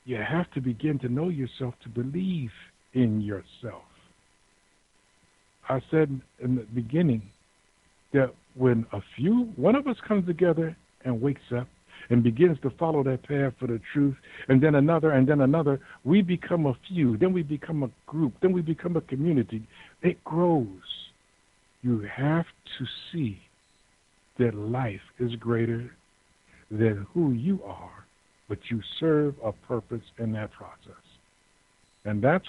H: You have to begin to know yourself to believe in yourself. I said in the beginning that when one of us comes together and wakes up and begins to follow that path for the truth, and then another, we become a few, then we become a group, then we become a community. It grows. You have to see that life is greater than who you are, but you serve a purpose in that process. And that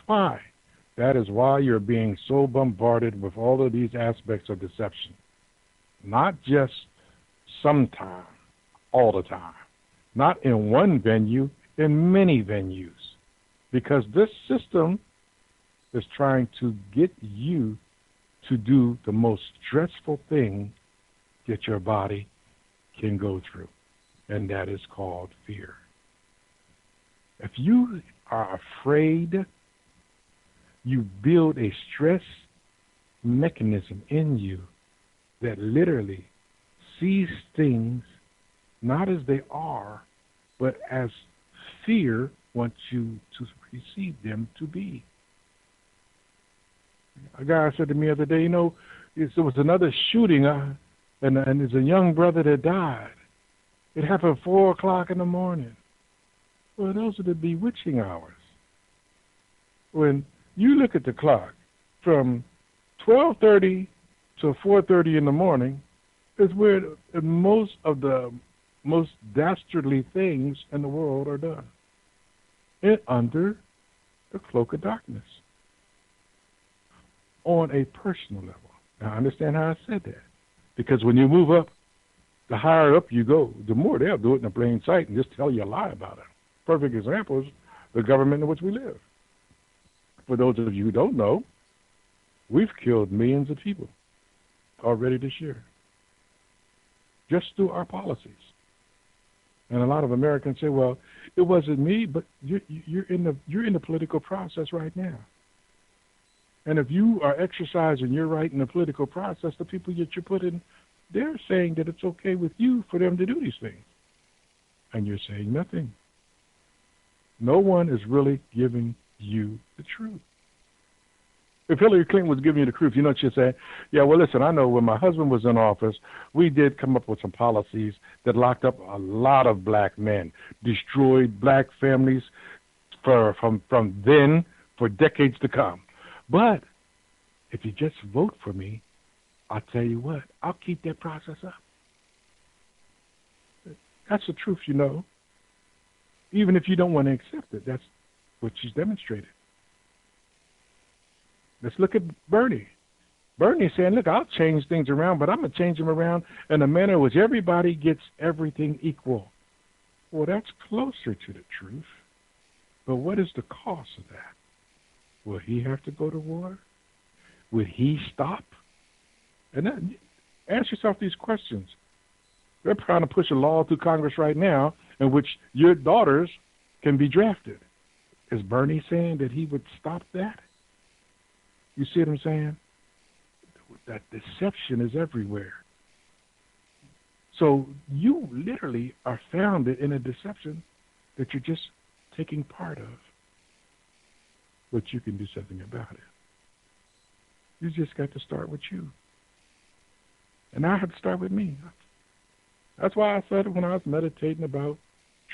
H: is why you're being so bombarded with all of these aspects of deception. Not just sometime, all the time. Not in one venue, in many venues. Because this system is trying to get you to do the most stressful thing that your body can go through. And that is called fear. If you are afraid, you build a stress mechanism in you that literally sees things not as they are, but as fear wants you to perceive them to be. A guy said to me the other day, there was another shooting, and there's a young brother that died. It happened 4 o'clock in the morning. Well, those are the bewitching hours. When you look at the clock, from 12:30 to 4:30 in the morning is where most of the most dastardly things in the world are done. And under the cloak of darkness. On a personal level. Now, understand how I said that. Because when you move up, the higher up you go, the more they'll do it in plain sight and just tell you a lie about it. Perfect example is the government in which we live. For those of you who don't know, we've killed millions of people already this year, just through our policies. And a lot of Americans say, "Well, it wasn't me," but you're in the political process right now. And if you are exercising your right in the political process, the people that you put in, they're saying that it's okay with you for them to do these things, and you're saying nothing. No one is really giving you the truth. If Hillary Clinton was giving you the truth, you know what she'd say? Yeah, well, listen, I know when my husband was in office, we did come up with some policies that locked up a lot of black men, destroyed black families from then for decades to come. But if you just vote for me, I'll tell you what, I'll keep that process up. That's the truth, you know. Even if you don't want to accept it, that's what she's demonstrated. Let's look at Bernie. Bernie's saying, look, I'll change things around, but I'm going to change them around in a manner in which everybody gets everything equal. Well, that's closer to the truth. But what is the cost of that? Will he have to go to war? Would he stop? And then ask yourself these questions. They're trying to push a law through Congress right now in which your daughters can be drafted. Is Bernie saying that he would stop that? You see what I'm saying? That deception is everywhere. So you literally are founded in a deception that you're just taking part of. But you can do something about it. You just got to start with you. And I had to start with me. That's why I said it when I was meditating about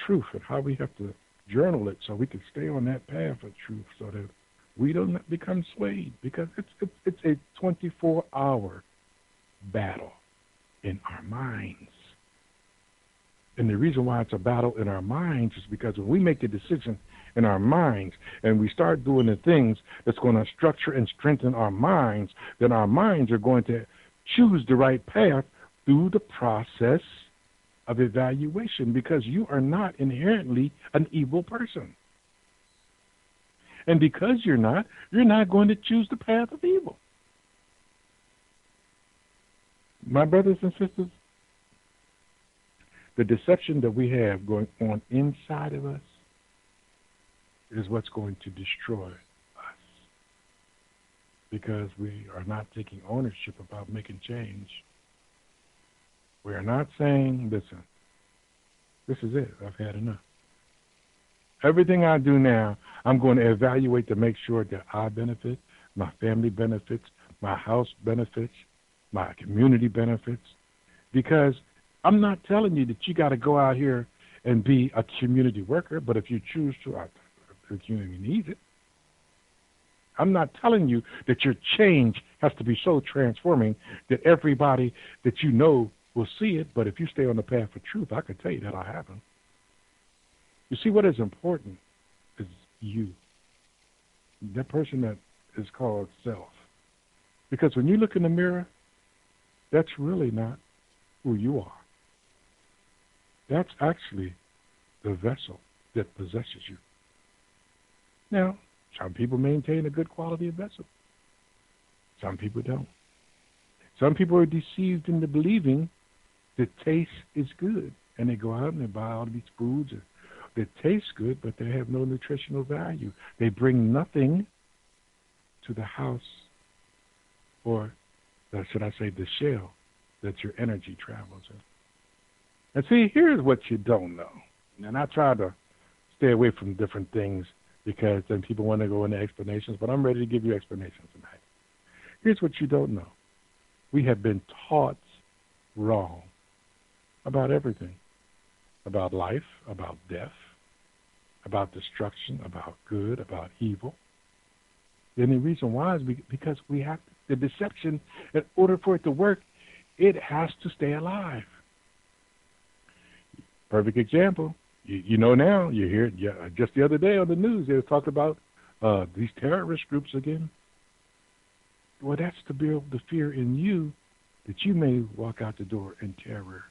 H: truth and how we have to journal it so we can stay on that path of truth so that we don't become swayed, because it's a 24-hour battle in our minds. And the reason why it's a battle in our minds is because when we make a decision in our minds and we start doing the things that's going to structure and strengthen our minds, then our minds are going to choose the right path through the process of evaluation, because you are not inherently an evil person. And because you're not going to choose the path of evil. My brothers and sisters, the deception that we have going on inside of us is what's going to destroy us, because we are not taking ownership about making change. We are not saying, listen, this is it, I've had enough. Everything I do now, I'm going to evaluate to make sure that I benefit, my family benefits, my house benefits, my community benefits, because I'm not telling you that you got to go out here and be a community worker, but if you choose to, the community needs it. I'm not telling you that your change has to be so transforming that everybody that you know will see it, but if you stay on the path of truth, I can tell you that'll happen. You see, what is important is you, that person that is called self. Because when you look in the mirror, that's really not who you are. That's actually the vessel that possesses you. Now, some people maintain a good quality of vessel. Some people don't. Some people are deceived into believing that taste is good, and they go out and they buy all these foods that taste good, but they have no nutritional value. They bring nothing to the house, or should I say the shell that your energy travels in. And see, here's what you don't know. And I try to stay away from different things because then people want to go into explanations, but I'm ready to give you explanations tonight. Here's what you don't know. We have been taught wrong about everything, about life, about death, about destruction, about good, about evil. The only reason why is because we have the deception. In order for it to work, it has to stay alive. Perfect example. You know now, you hear it just the other day on the news, they were talking about these terrorist groups again. Well, that's to build the fear in you that you may walk out the door in terror,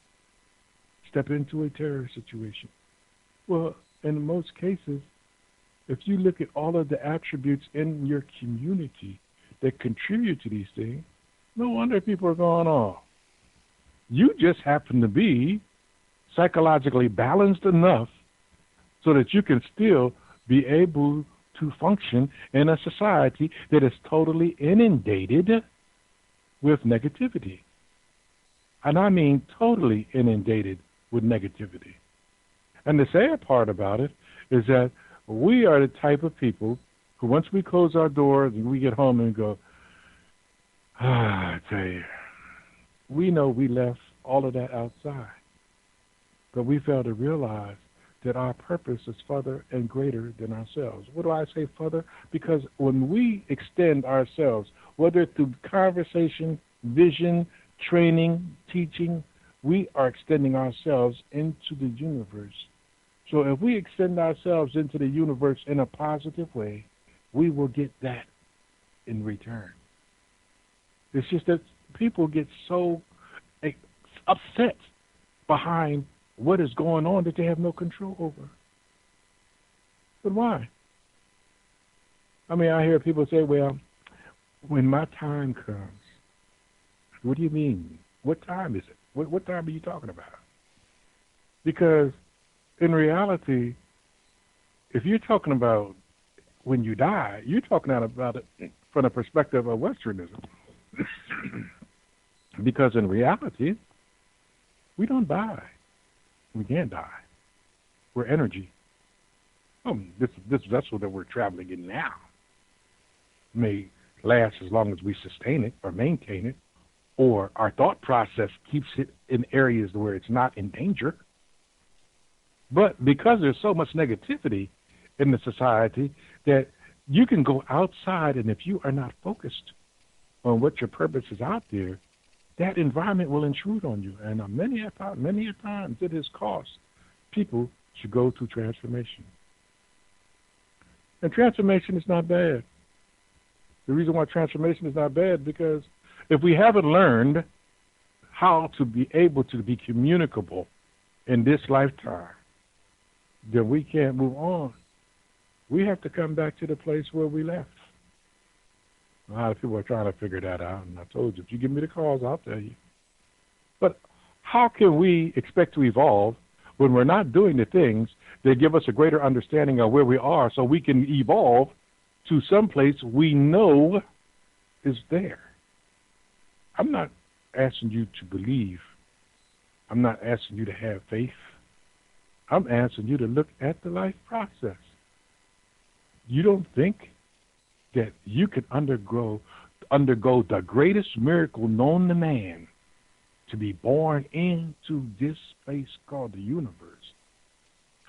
H: step into a terror situation. Well, in most cases, if you look at all of the attributes in your community that contribute to these things, no wonder people are going off. You just happen to be psychologically balanced enough so that you can still be able to function in a society that is totally inundated with negativity. And I mean totally inundated with negativity. And the sad part about it is that We are the type of people who, once we close our doors and we get home and go, I tell you, we know we left all of that outside. But we fail to realize that our purpose is further and greater than ourselves. What do I say further? Because when we extend ourselves, whether through conversation, vision, training, teaching, we are extending ourselves into the universe. So if we extend ourselves into the universe in a positive way, we will get that in return. It's just that people get so upset behind what is going on that they have no control over. But why? I mean, I hear people say, well, when my time comes, what do you mean? What time is it? What time are you talking about? Because in reality, if you're talking about when you die, you're talking about it from the perspective of Westernism. Because in reality, we don't die. We can't die. We're energy. This vessel that we're traveling in now may last as long as we sustain it or maintain it, or our thought process keeps it in areas where it's not in danger. But because there's so much negativity in the society that you can go outside, and if you are not focused on what your purpose is out there, that environment will intrude on you. And many a times it has cost people to go through transformation. And transformation is not bad. The reason why transformation is not bad, because if we haven't learned how to be able to be communicable in this lifetime, then we can't move on. We have to come back to the place where we left. A lot of people are trying to figure that out, and I told you, if you give me the calls, I'll tell you. But how can we expect to evolve when we're not doing the things that give us a greater understanding of where we are so we can evolve to some place we know is there? I'm not asking you to believe. I'm not asking you to have faith. I'm asking you to look at the life process. You don't think that you can undergo the greatest miracle known to man, to be born into this place called the universe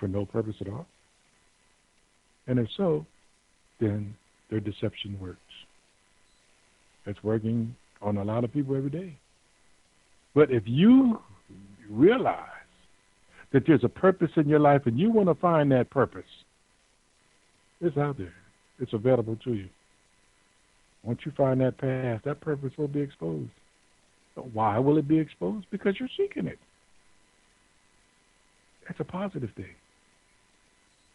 H: for no purpose at all? And if so, then their deception works. It's working on a lot of people every day. But if you realize that there's a purpose in your life and you want to find that purpose, it's out there. It's available to you. Once you find that path, that purpose will be exposed. Why will it be exposed? Because you're seeking it. That's a positive thing.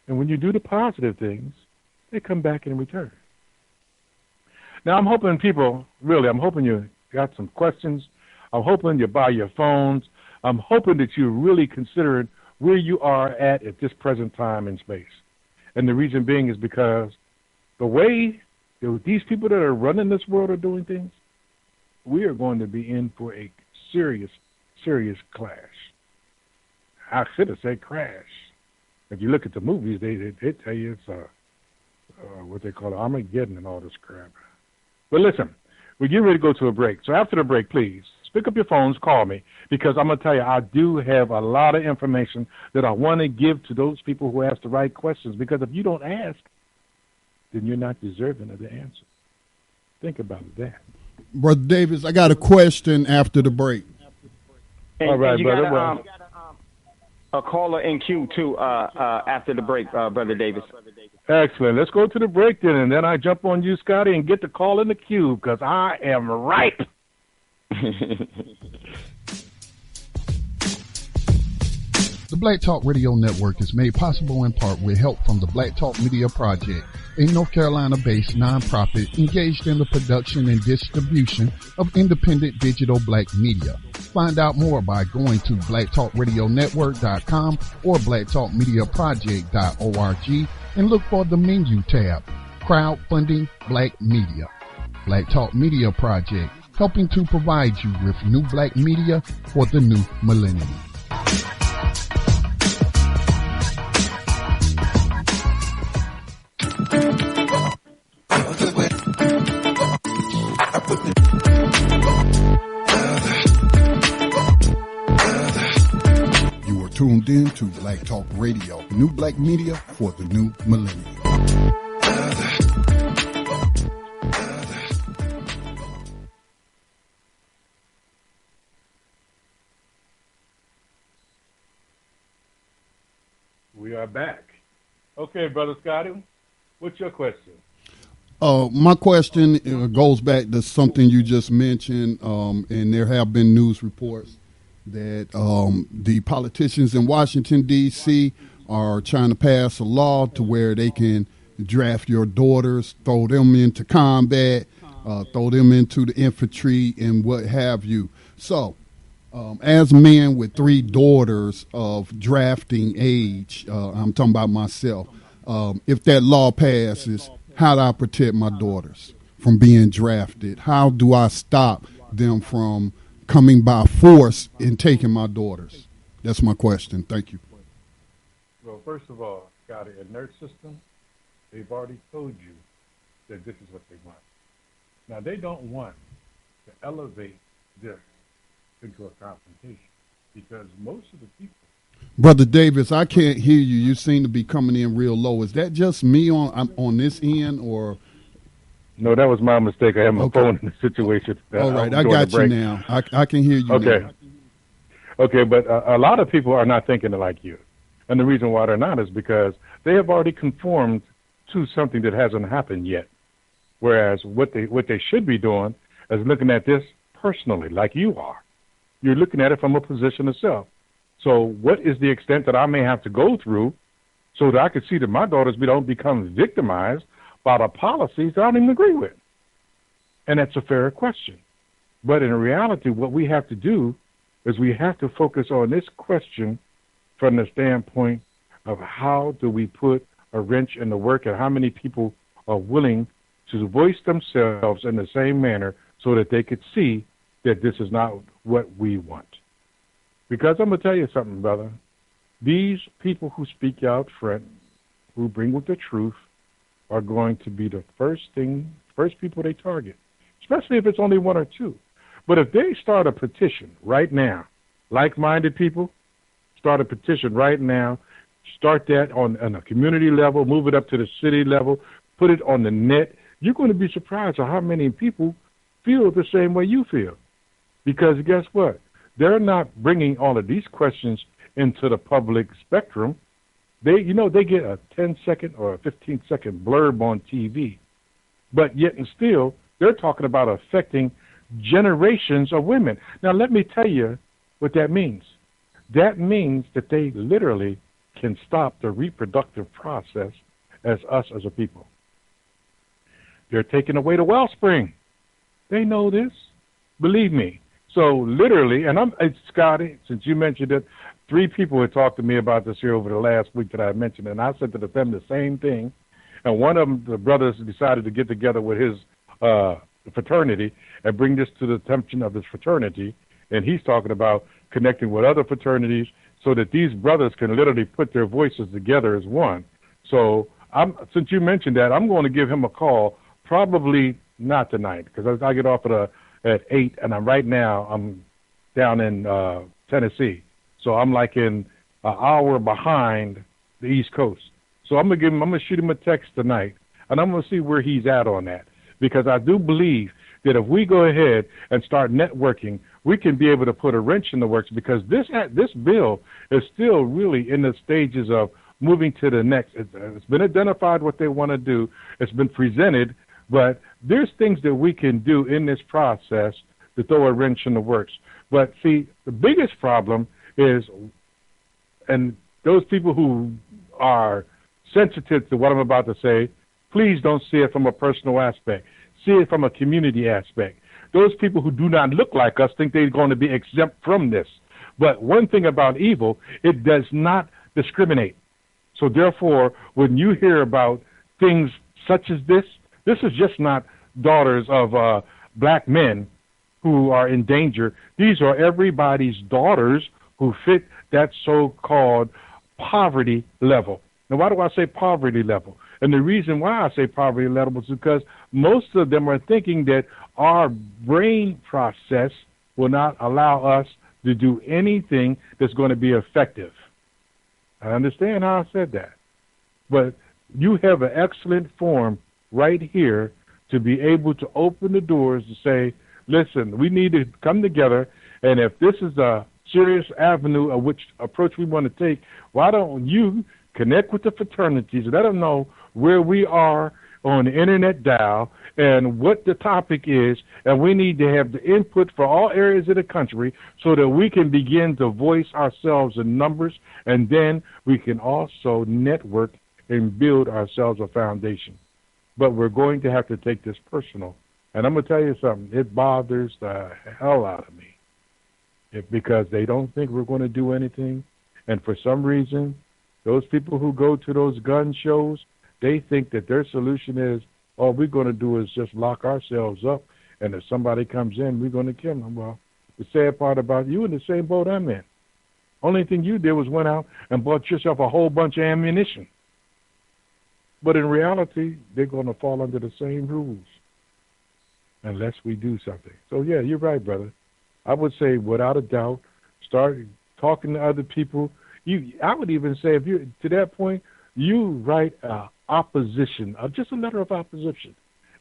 H: And when you do the positive things, they come back in return. Now, I'm hoping you got some questions. I'm hoping you buy your phones. I'm hoping that you're really considering where you are at this present time and space. And the reason being is because the way these people that are running this world are doing things, we are going to be in for a serious, serious clash. I should have said crash. If you look at the movies, they tell you it's what they call Armageddon and all this crap. But listen, we're getting ready to go to a break. So after the break, please, pick up your phones, call me, because I'm going to tell you, I do have a lot of information that I want to give to those people who ask the right questions, because if you don't ask, then you're not deserving of the answer. Think about that.
A: Brother Davis, I got a question after the break.
D: And,
H: all right, brother.
D: Got a caller in queue, too, after the break, Brother Davis.
H: Excellent. Let's go to the break then, and then I jump on you, Scotty, and get the call in the queue, because I am ripe.
A: The Black Talk Radio Network is made possible in part with help from the Black Talk Media Project, a North Carolina-based nonprofit engaged in the production and distribution of independent digital black media. Find out more by going to blacktalkradionetwork.com or blacktalkmediaproject.org and look for the menu tab, Crowdfunding Black Media. Black Talk Media Project, helping to provide you with new black media for the new millennium. tuned in to Black Talk Radio, new black media for the new millennium.
H: We are back. Okay, Brother Scotty, what's your question?
A: My question goes back to something you just mentioned, and there have been news reports that the politicians in Washington, D.C. are trying to pass a law to where they can draft your daughters, throw them into combat, throw them into the infantry, and what have you. So, as men with 3 daughters of drafting age, I'm talking about myself, if that law passes, how do I protect my daughters from being drafted? How do I stop them from coming by force and taking my daughters? That's my question. Thank you.
H: Well, first of all, Scotty, in their system, they've already told you that this is what they want. Now, they don't want to elevate this into a confrontation because most of the people.
A: Brother Davis, I can't hear you. You seem to be coming in real low. Is that just me on this end, or?
H: No, that was my mistake. I had my phone in the situation.
A: All right, I got you now. I can hear you now.
H: Okay, but a lot of people are not thinking like you. And the reason why they're not is because they have already conformed to something that hasn't happened yet. Whereas what they should be doing is looking at this personally, like you are. You're looking at it from a position of self. So what is the extent that I may have to go through so that I can see that my daughters don't become victimized by the policies that I don't even agree with? And that's a fair question. But in reality, what we have to do is we have to focus on this question from the standpoint of how do we put a wrench in the work and how many people are willing to voice themselves in the same manner so that they could see that this is not what we want. Because I'm going to tell you something, brother. These people who speak out front, who bring with the truth, are going to be the first people they target, especially if it's only 1 or 2. But if they start a petition right now, like-minded people, start a petition right now, start that on a community level, move it up to the city level, put it on the net, you're going to be surprised at how many people feel the same way you feel. Because guess what? They're not bringing all of these questions into the public spectrum. They get a 10-second or a 15-second blurb on TV. But yet and still, they're talking about affecting generations of women. Now, let me tell you what that means. That means that they literally can stop the reproductive process as us as a people. They're taking away the wellspring. They know this. Believe me. So literally, and Scotty, since you mentioned it, 3 people had talked to me about this here over the last week that I mentioned, and I said to them the same thing. And one of them, the brothers, decided to get together with his fraternity and bring this to the attention of his fraternity. And he's talking about connecting with other fraternities so that these brothers can literally put their voices together as one. So since you mentioned that, I'm going to give him a call, probably not tonight, because I get off at 8, and I'm down in Tennessee. So I'm like in an hour behind the East Coast. So I'm gonna shoot him a text tonight, and I'm gonna see where he's at on that, because I do believe that if we go ahead and start networking, we can be able to put a wrench in the works, because this bill is still really in the stages of moving to the next. It's been identified what they want to do. It's been presented, but there's things that we can do in this process to throw a wrench in the works. But see, the biggest problem is, and those people who are sensitive to what I'm about to say, please don't see it from a personal aspect. See it from a community aspect. Those people who do not look like us think they're going to be exempt from this. But one thing about evil, it does not discriminate. So therefore, when you hear about things such as this is just not daughters of black men who are in danger. These are everybody's daughters who fit that so-called poverty level. Now, why do I say poverty level? And the reason why I say poverty level is because most of them are thinking that our brain process will not allow us to do anything that's going to be effective. I understand how I said that. But you have an excellent forum right here to be able to open the doors to say, listen, we need to come together, and if this is a serious avenue of which approach we want to take, why don't you connect with the fraternities, let them know where we are on the internet dial and what the topic is, and we need to have the input for all areas of the country so that we can begin to voice ourselves in numbers, and then we can also network and build ourselves a foundation. But we're going to have to take this personal. And I'm going to tell you something, it bothers the hell out of me because they don't think we're going to do anything. And for some reason, those people who go to those gun shows, they think that their solution is, all we're going to do is just lock ourselves up, and if somebody comes in, we're going to kill them. Well, the sad part about you in the same boat I'm in. Only thing you did was went out and bought yourself a whole bunch of ammunition. But in reality, they're going to fall under the same rules unless we do something. So, yeah, you're right, brother. I would say, without a doubt, start talking to other people. I would even say, if you're to that point, you write opposition, just a letter of opposition,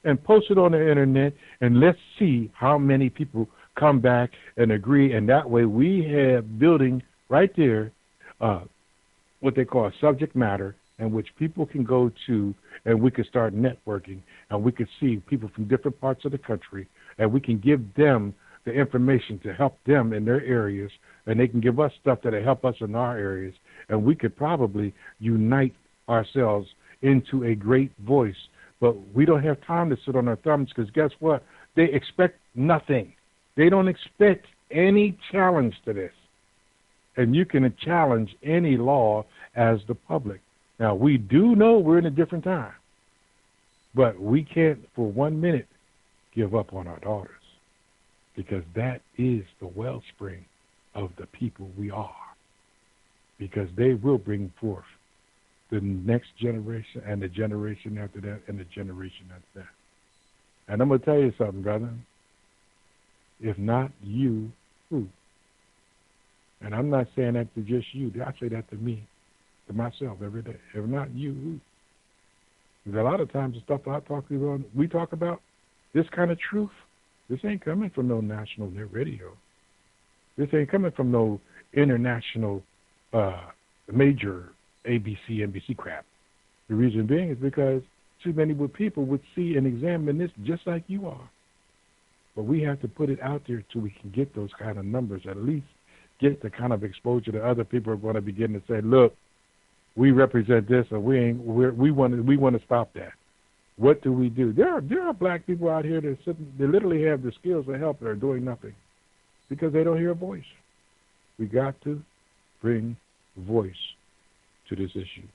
H: and post it on the internet, and let's see how many people come back and agree. And that way we have building right there what they call a subject matter in which people can go to, and we can start networking, and we can see people from different parts of the country, and we can give them the information to help them in their areas, and they can give us stuff that'll help us in our areas, and we could probably unite ourselves into a great voice. But we don't have time to sit on our thumbs, because guess what? They expect nothing. They don't expect any challenge to this. And you can challenge any law as the public. Now, we do know we're in a different time, but we can't for 1 minute give up on our daughters, because that is the wellspring of the people we are, because they will bring forth the next generation and the generation after that and the generation after that. And I'm going to tell you something, brother. If not you, who? And I'm not saying that to just you. I say that to me, to myself every day. If not you, who? Because a lot of times the stuff we talk about, this kind of truth, this ain't coming from no national radio. This ain't coming from no international major ABC, NBC crap. The reason being is because too many people would see and examine this just like you are. But we have to put it out there till we can get those kind of numbers, at least get the kind of exposure that other people are going to begin to say, look, we represent this, and we want to stop that. What do we do? There are black people out here that they literally have the skills to help and are doing nothing because they don't hear a voice. We got to bring voice to this issue.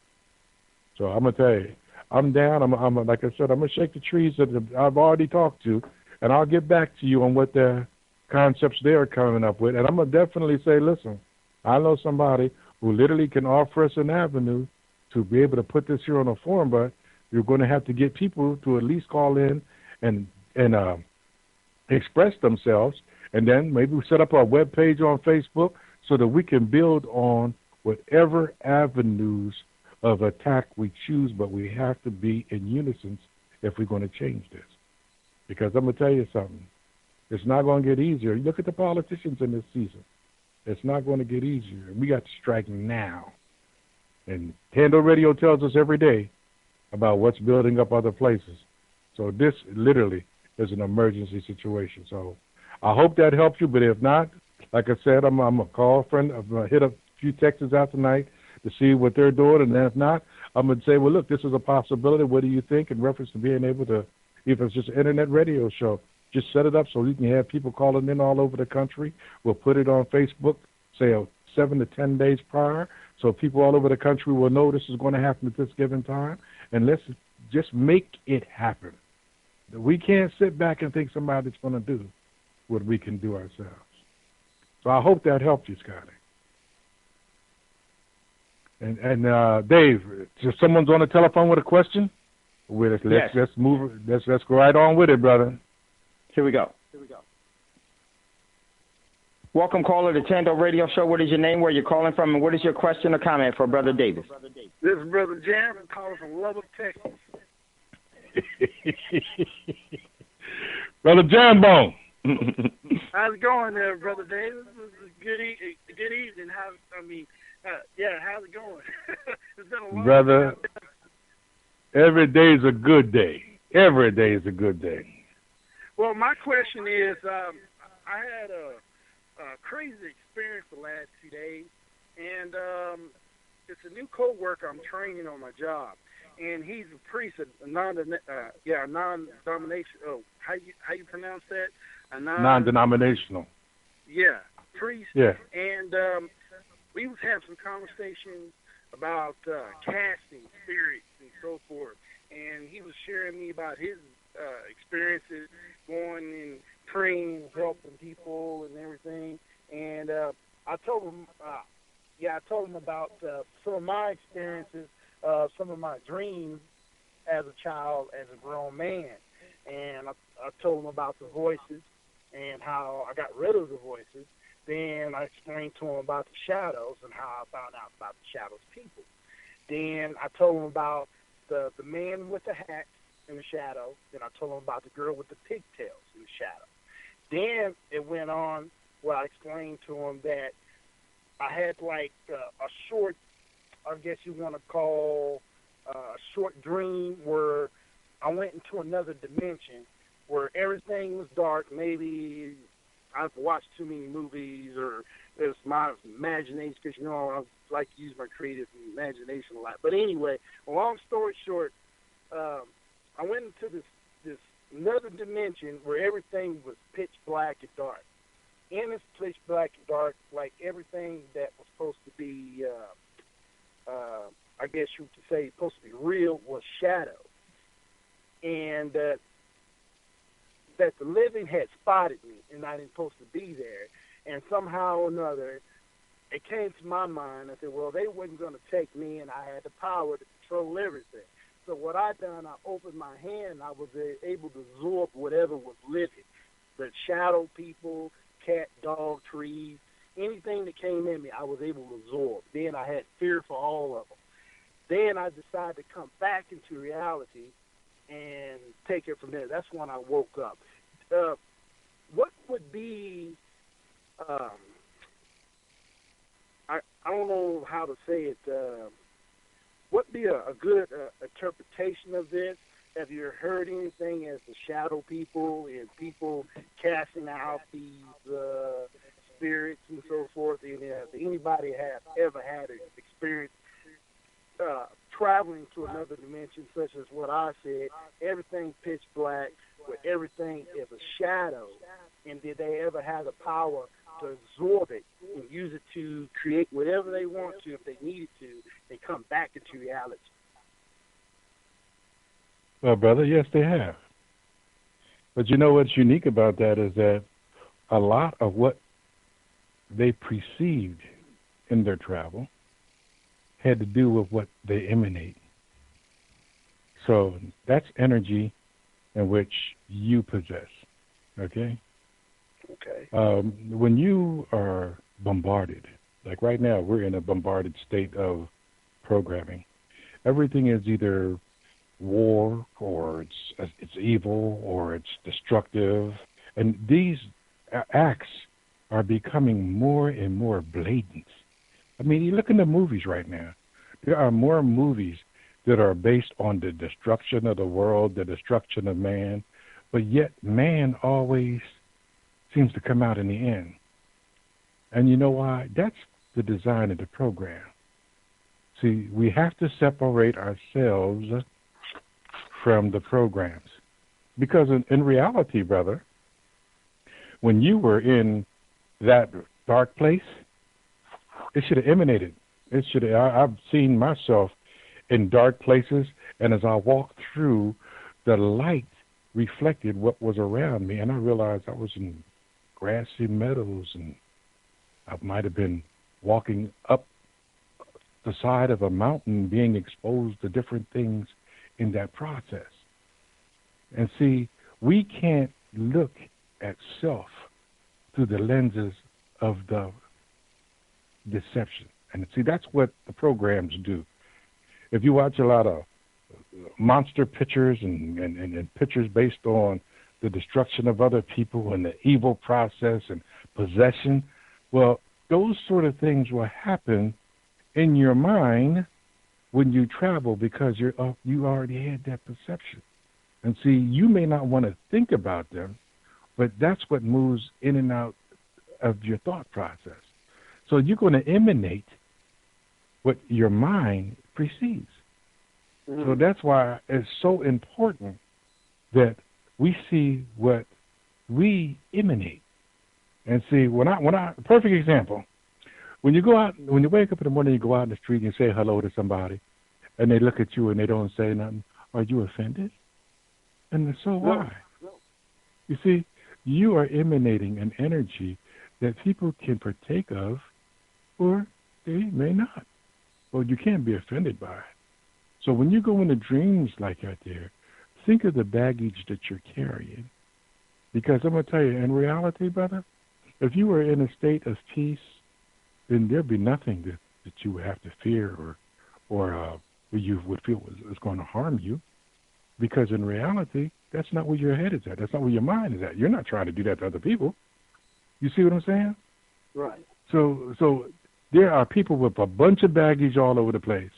H: So I'm gonna tell you, I'm down. I'm like I said, I'm gonna shake the trees that I've already talked to, and I'll get back to you on what the concepts they're coming up with. And I'm gonna definitely say, listen, I know somebody who literally can offer us an avenue to be able to put this here on a forum, but you're going to have to get people to at least call in and express themselves, and then maybe we set up a web page on Facebook so that we can build on whatever avenues of attack we choose, but we have to be in unison if we're going to change this. Because I'm going to tell you something. It's not going to get easier. Look at the politicians in this season. It's not going to get easier. We got to strike now. And Thando Radio tells us every day about what's building up other places. So this literally is an emergency situation. So I hope that helps you. But if not, like I said, I'm going to call a friend. I'm going to hit a few texts out tonight to see what they're doing. And if not, I'm going to say, well, look, this is a possibility. What do you think in reference to being able to, if it's just an internet radio show, just set it up so you can have people calling in all over the country. We'll put it on Facebook, say 7 to 10 days prior, so people all over the country will know this is going to happen at this given time. And let's just make it happen. We can't sit back and think somebody's going to do what we can do ourselves. So I hope that helped you, Scotty. And Dave, if someone's on the telephone with a question, let's move. Let's go right on with it, brother.
D: Here we go. Welcome, caller, to Thando Radio Show. What is your name, where you're calling from, and what is your question or comment for Brother Davis?
J: This is Brother Jam. I'm calling from Lubbock, Texas.
H: Brother Jambone.
J: How's it going there, Brother Davis? Good evening. How's it going? It's been a long
H: Brother,
J: time.
H: every day is a good day. Every day is a good day.
J: Well, my question is, I had a crazy experience the last 2 days, and it's a new co-worker I'm training on my job, and he's a priest, a non-denomination. Oh, how you pronounce that?
H: Non-denominational.
J: Yeah, priest.
H: Yeah.
J: And we was having some conversations about casting spirits and so forth, and he was sharing me about his experiences going and praying, helping people and everything. And I told him about some of my experiences, some of my dreams as a child, as a grown man. And I told him about the voices and how I got rid of the voices. Then I explained to him about the shadows and how I found out about the shadows people. Then I told him about the man with the hat in the shadow. Then I told him about the girl with the pigtails in the shadow. Then it went on where I explained to him that I had like a short, I guess you want to call a short dream where I went into another dimension where everything was dark. Maybe I've watched too many movies, or it's my imagination, because, you know, I like to use my creative imagination a lot. But anyway, long story short, I went into this another dimension where everything was pitch black and dark. In this pitch black and dark, like everything that was supposed to be, I guess you could say, supposed to be real was shadow. And that the living had spotted me, and I didn't supposed to be there. And somehow or another, it came to my mind. I said, well, they wasn't going to take me, and I had the power to control everything. So what I done, I opened my hand, and I was able to absorb whatever was living. The shadow people, cat, dog, trees, anything that came in me, I was able to absorb. Then I had fear for all of them. Then I decided to come back into reality and take it from there. That's when I woke up. What would be, I don't know how to say it, what would be a good interpretation of this? Have you heard anything as the shadow people and people casting out these spirits and so forth? And has anybody have ever had an experience traveling to another dimension, such as what I said, everything pitch black, where everything is a shadow, and did they ever have the power to absorb it and use it to create whatever they want to, if they needed to, and come back into reality?
H: Well, brother, yes, they have. But you know what's unique about that is that a lot of what they perceived in their travel had to do with what they emanate. So that's energy in which you possess, okay?
J: Okay.
H: When you are bombarded, like right now, we're in a bombarded state of programming. Everything is either war, or it's evil, or it's destructive. And these acts are becoming more and more blatant. I mean, you look in the movies right now. There are more movies that are based on the destruction of the world, the destruction of man, but yet man always seems to come out in the end. And you know why? That's the design of the program. See, we have to separate ourselves from the programs. Because in reality, brother, when you were in that dark place, it should have emanated. It should have. I've seen myself in dark places, and as I walked through, the light reflected what was around me, and I realized I was in grassy meadows, and I might have been walking up the side of a mountain, being exposed to different things in that process. And see, we can't look at self through the lenses of the deception. And see, that's what the programs do. If you watch a lot of monster pictures and pictures based on the destruction of other people and the evil process and possession, well, those sort of things will happen in your mind when you travel because you already had that perception. And see, you may not want to think about them, but that's what moves in and out of your thought process. So you're going to emanate what your mind perceives. Mm-hmm. So that's why it's so important that we see what we emanate. And see, perfect example, when you go out, when you wake up in the morning, you go out in the street and you say hello to somebody, and they look at you and they don't say nothing, are you offended? And so why? No. You see, you are emanating an energy that people can partake of, or they may not. Well, you can't be offended by it. So when you go into dreams like that there, think of the baggage that you're carrying. Because I'm going to tell you, in reality, brother, if you were in a state of peace, then there'd be nothing that you would have to fear or you would feel is going to harm you. Because in reality, that's not where your head is at. That's not where your mind is at. You're not trying to do that to other people. You see what I'm saying?
K: Right.
H: So there are people with a bunch of baggage all over the place,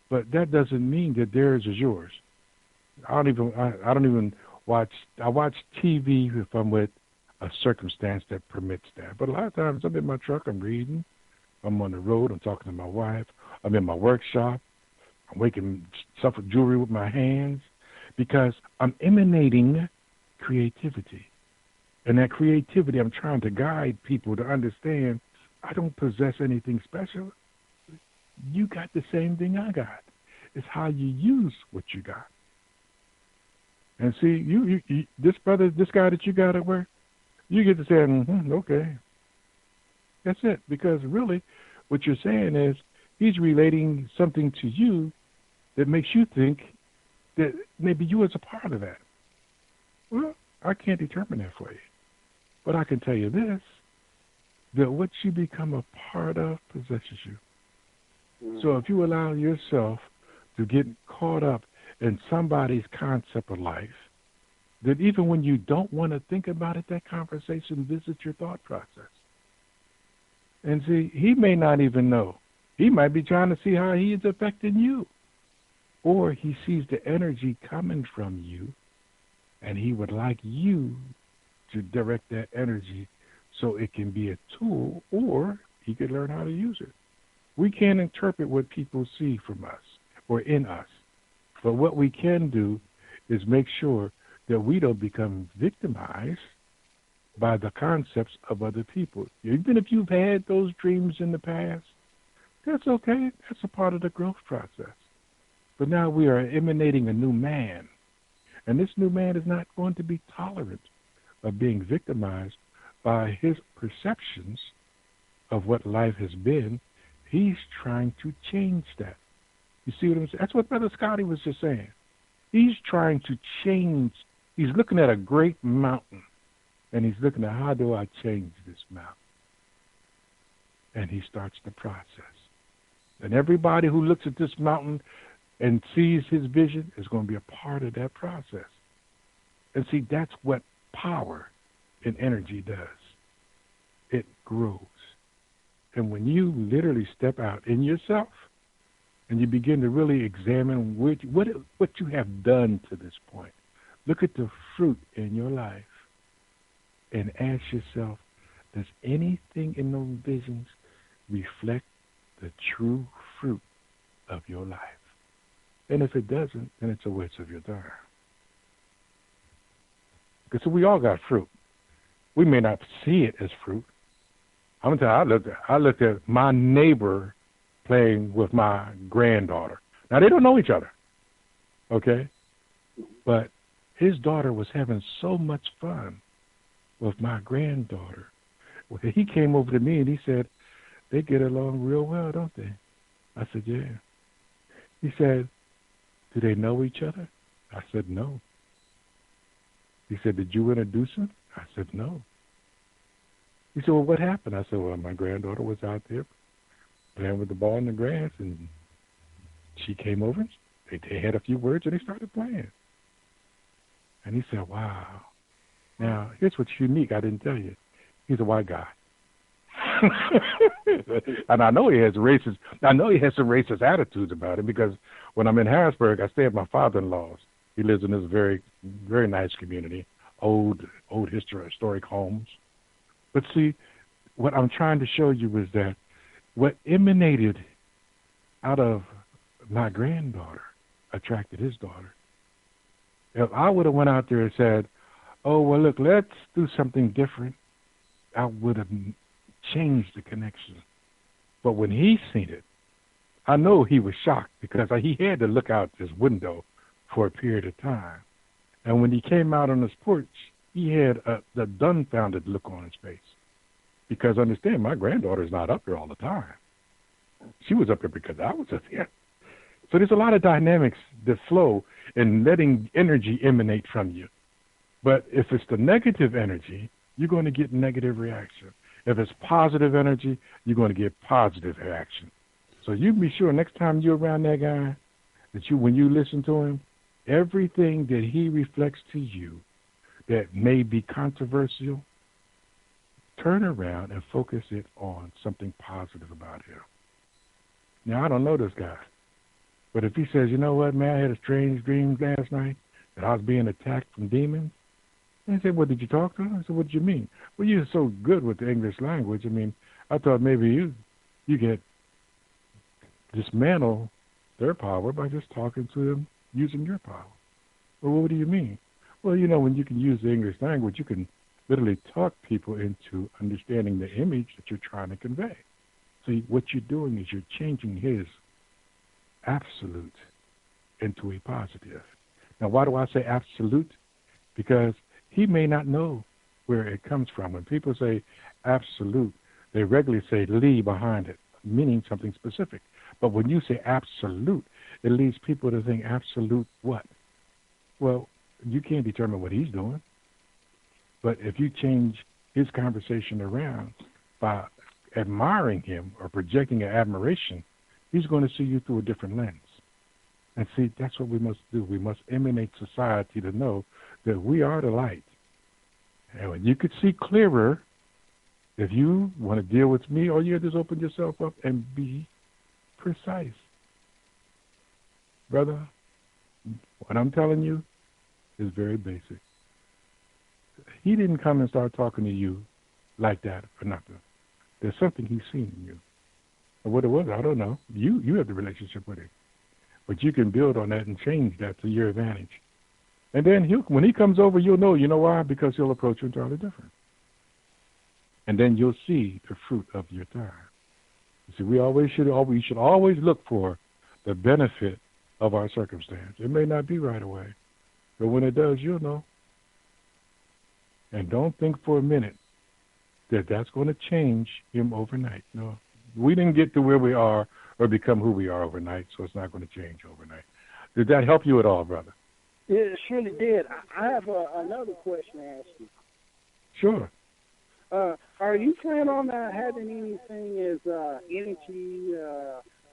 H: but that doesn't mean that theirs is yours. I don't even watch. I watch TV if I'm with a circumstance that permits that. But a lot of times I'm in my truck, I'm reading, I'm on the road, I'm talking to my wife, I'm in my workshop, I'm making stuff with jewelry with my hands, because I'm emanating creativity. And that creativity, I'm trying to guide people to understand I don't possess anything special. You got the same thing I got. It's how you use what you got. And see, you this brother, this guy that you got at work, you get to say, okay. That's it. Because really, what you're saying is he's relating something to you that makes you think that maybe you was a part of that. Well, I can't determine that for you. But I can tell you this, that what you become a part of possesses you. Mm-hmm. So if you allow yourself to get caught up in somebody's concept of life, that even when you don't want to think about it, that conversation visits your thought process. And see, he may not even know. He might be trying to see how he is affecting you. Or he sees the energy coming from you, and he would like you to direct that energy so it can be a tool, or he could learn how to use it. We can't interpret what people see from us or in us. But what we can do is make sure that we don't become victimized by the concepts of other people. Even if you've had those dreams in the past, that's okay. That's a part of the growth process. But now we are emanating a new man. And this new man is not going to be tolerant of being victimized by his perceptions of what life has been. He's trying to change that. You see what I'm saying? That's what Brother Scotty was just saying. He's trying to change. He's looking at a great mountain, and he's looking at how do I change this mountain? And he starts the process. And everybody who looks at this mountain and sees his vision is going to be a part of that process. And see, that's what power and energy does. It grows. And when you literally step out in yourself and you begin to really examine what you have done to this point, look at the fruit in your life and ask yourself, does anything in those visions reflect the true fruit of your life? And if it doesn't, then it's a waste of your time. Because we all got fruit. We may not see it as fruit. I'm going to tell you, I looked at my neighbor playing with my granddaughter. Now, they don't know each other, okay? But his daughter was having so much fun with my granddaughter. Well, he came over to me and he said, they get along real well, don't they? I said, yeah. He said, do they know each other? I said, no. He said, did you introduce them? I said, no. He said, well, what happened? I said, well, my granddaughter was out there playing with the ball in the grass, and she came over. They had a few words, and they started playing. And he said, wow. Now, here's what's unique. I didn't tell you. He's a white guy. And I know he has racist. I know he has some racist attitudes about it, because when I'm in Harrisburg, I stay at my father-in-law's. He lives in this very, very nice community, old historic homes. But see, what I'm trying to show you is that what emanated out of my granddaughter attracted his daughter. If I would have went out there and said, oh, well, look, let's do something different, I would have changed the connection. But when he seen it, I know he was shocked, because he had to look out this window for a period of time. And when he came out on his porch, he had the dumbfounded look on his face. Because understand, my granddaughter's not up there all the time. She was up there because I was up there. So there's a lot of dynamics that flow in letting energy emanate from you. But if it's the negative energy, you're going to get negative reaction. If it's positive energy, you're going to get positive reaction. So you be sure next time you're around that guy, that when you listen to him, everything that he reflects to you that may be controversial, turn around and focus it on something positive about him. Now, I don't know this guy, but if he says, you know what, man, I had a strange dream last night that I was being attacked from demons, and I said, well, did you talk to him? I said, what did you mean? Well, you're so good with the English language. I mean, I thought maybe you get dismantle their power by just talking to them using your power. Well, what do you mean? Well, you know, when you can use the English language, you can literally talk people into understanding the image that you're trying to convey. So what you're doing is you're changing his absolute into a positive. Now, why do I say absolute? Because he may not know where it comes from. When people say absolute, they regularly say "lee" behind it, meaning something specific. But when you say absolute, it leads people to think absolute what? Well, you can't determine what he's doing. But if you change his conversation around by admiring him or projecting an admiration, he's going to see you through a different lens. And see, that's what we must do. We must emanate society to know that we are the light. And when you could see clearer, if you want to deal with me, all you have to do is open yourself up and be precise. Brother, what I'm telling you is very basic. He didn't come and start talking to you like that for nothing. There's something he's seen in you. And what it was, I don't know. You have the relationship with him. But you can build on that and change that to your advantage. And then when he comes over, you'll know. You know why? Because he'll approach you entirely different. And then you'll see the fruit of your time. You see, we should always look for the benefit of our circumstance. It may not be right away, but when it does, you'll know. And don't think for a minute that that's going to change him overnight. No, we didn't get to where we are or become who we are overnight, so it's not going to change overnight. Did that help you at all, brother?
J: Yeah, it surely did. I have another question to ask you.
H: Sure.
J: Are you planning on having anything as energy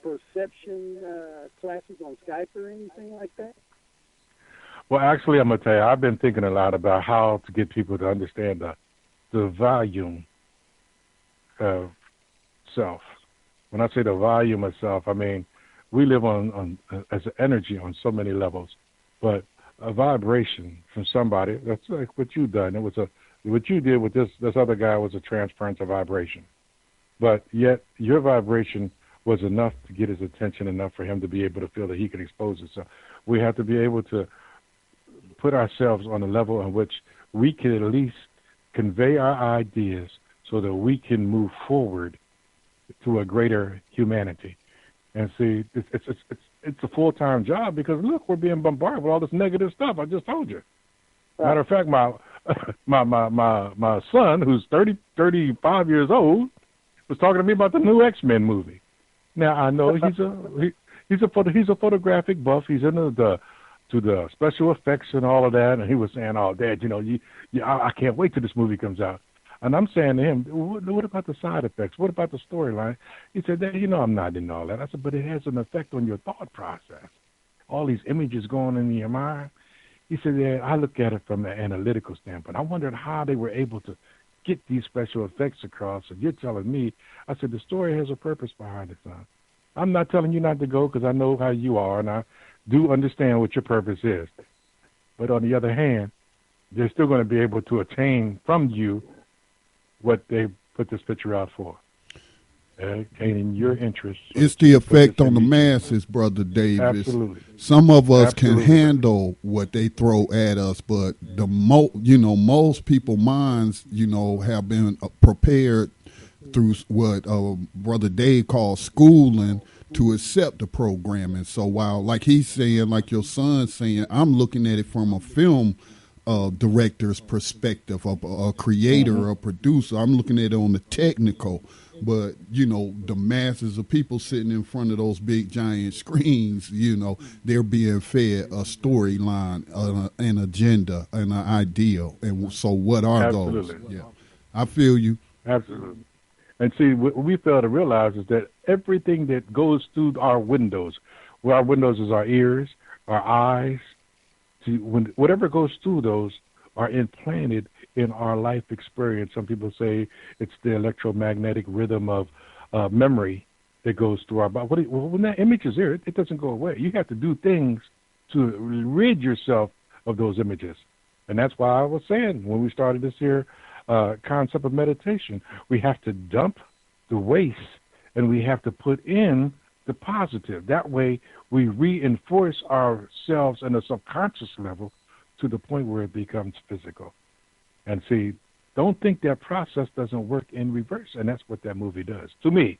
J: perception classes on Skype or anything like that?
H: Well, actually, I'm going to tell you, I've been thinking a lot about how to get people to understand the volume of self. When I say the volume of self, I mean we live on as an energy on so many levels, but a vibration from somebody, that's like what you've done. What you did with this other guy was a transference of vibration. But yet your vibration was enough to get his attention, enough for him to be able to feel that he could expose himself. We have to be able to put ourselves on a level in which we can at least convey our ideas so that we can move forward to a greater humanity. And see, it's a full-time job because, look, we're being bombarded with all this negative stuff. I just told you. Matter of fact, my son, who's 35 years old, was talking to me about the new X-Men movie. Now I know he's a photographic buff. He's into the special effects and all of that, and he was saying, "Oh, Dad, I can't wait till this movie comes out." And I'm saying to him, what about the side effects? What about the storyline? He said, I'm not in all that. I said, but it has an effect on your thought process. All these images going in your mind. He said, yeah, I look at it from an analytical standpoint. I wondered how they were able to get these special effects across. And you're telling me, I said, the story has a purpose behind it, son. I'm not telling you not to go because I know how you are, and I do understand what your purpose is. But on the other hand, they're still going to be able to attain from you what they put this picture out for. Attaining your interests.
A: It's the effect on the masses, Brother Davis.
H: Absolutely.
A: Some of us can handle what they throw at us, but most people minds, have been prepared through what Brother Dave calls schooling to accept the programming. So while, like he's saying, like your son's saying, I'm looking at it from a film director's perspective, of a creator, a producer. I'm looking at it on the technical. But, the masses of people sitting in front of those big giant screens, they're being fed a storyline, an agenda, an ideal. And so what are those? Yeah, I feel you.
H: Absolutely. And see, what we fail to realize is that everything that goes through our windows, where our windows is our ears, our eyes, whatever goes through those are implanted in our life experience. Some people say it's the electromagnetic rhythm of memory that goes through our body. When that image is there, it doesn't go away. You have to do things to rid yourself of those images. And that's why I was saying when we started this here concept of meditation, we have to dump the waste and we have to put in the positive. That way we reinforce ourselves on a subconscious level to the point where it becomes physical. And see, don't think that process doesn't work in reverse. And that's what that movie does to me.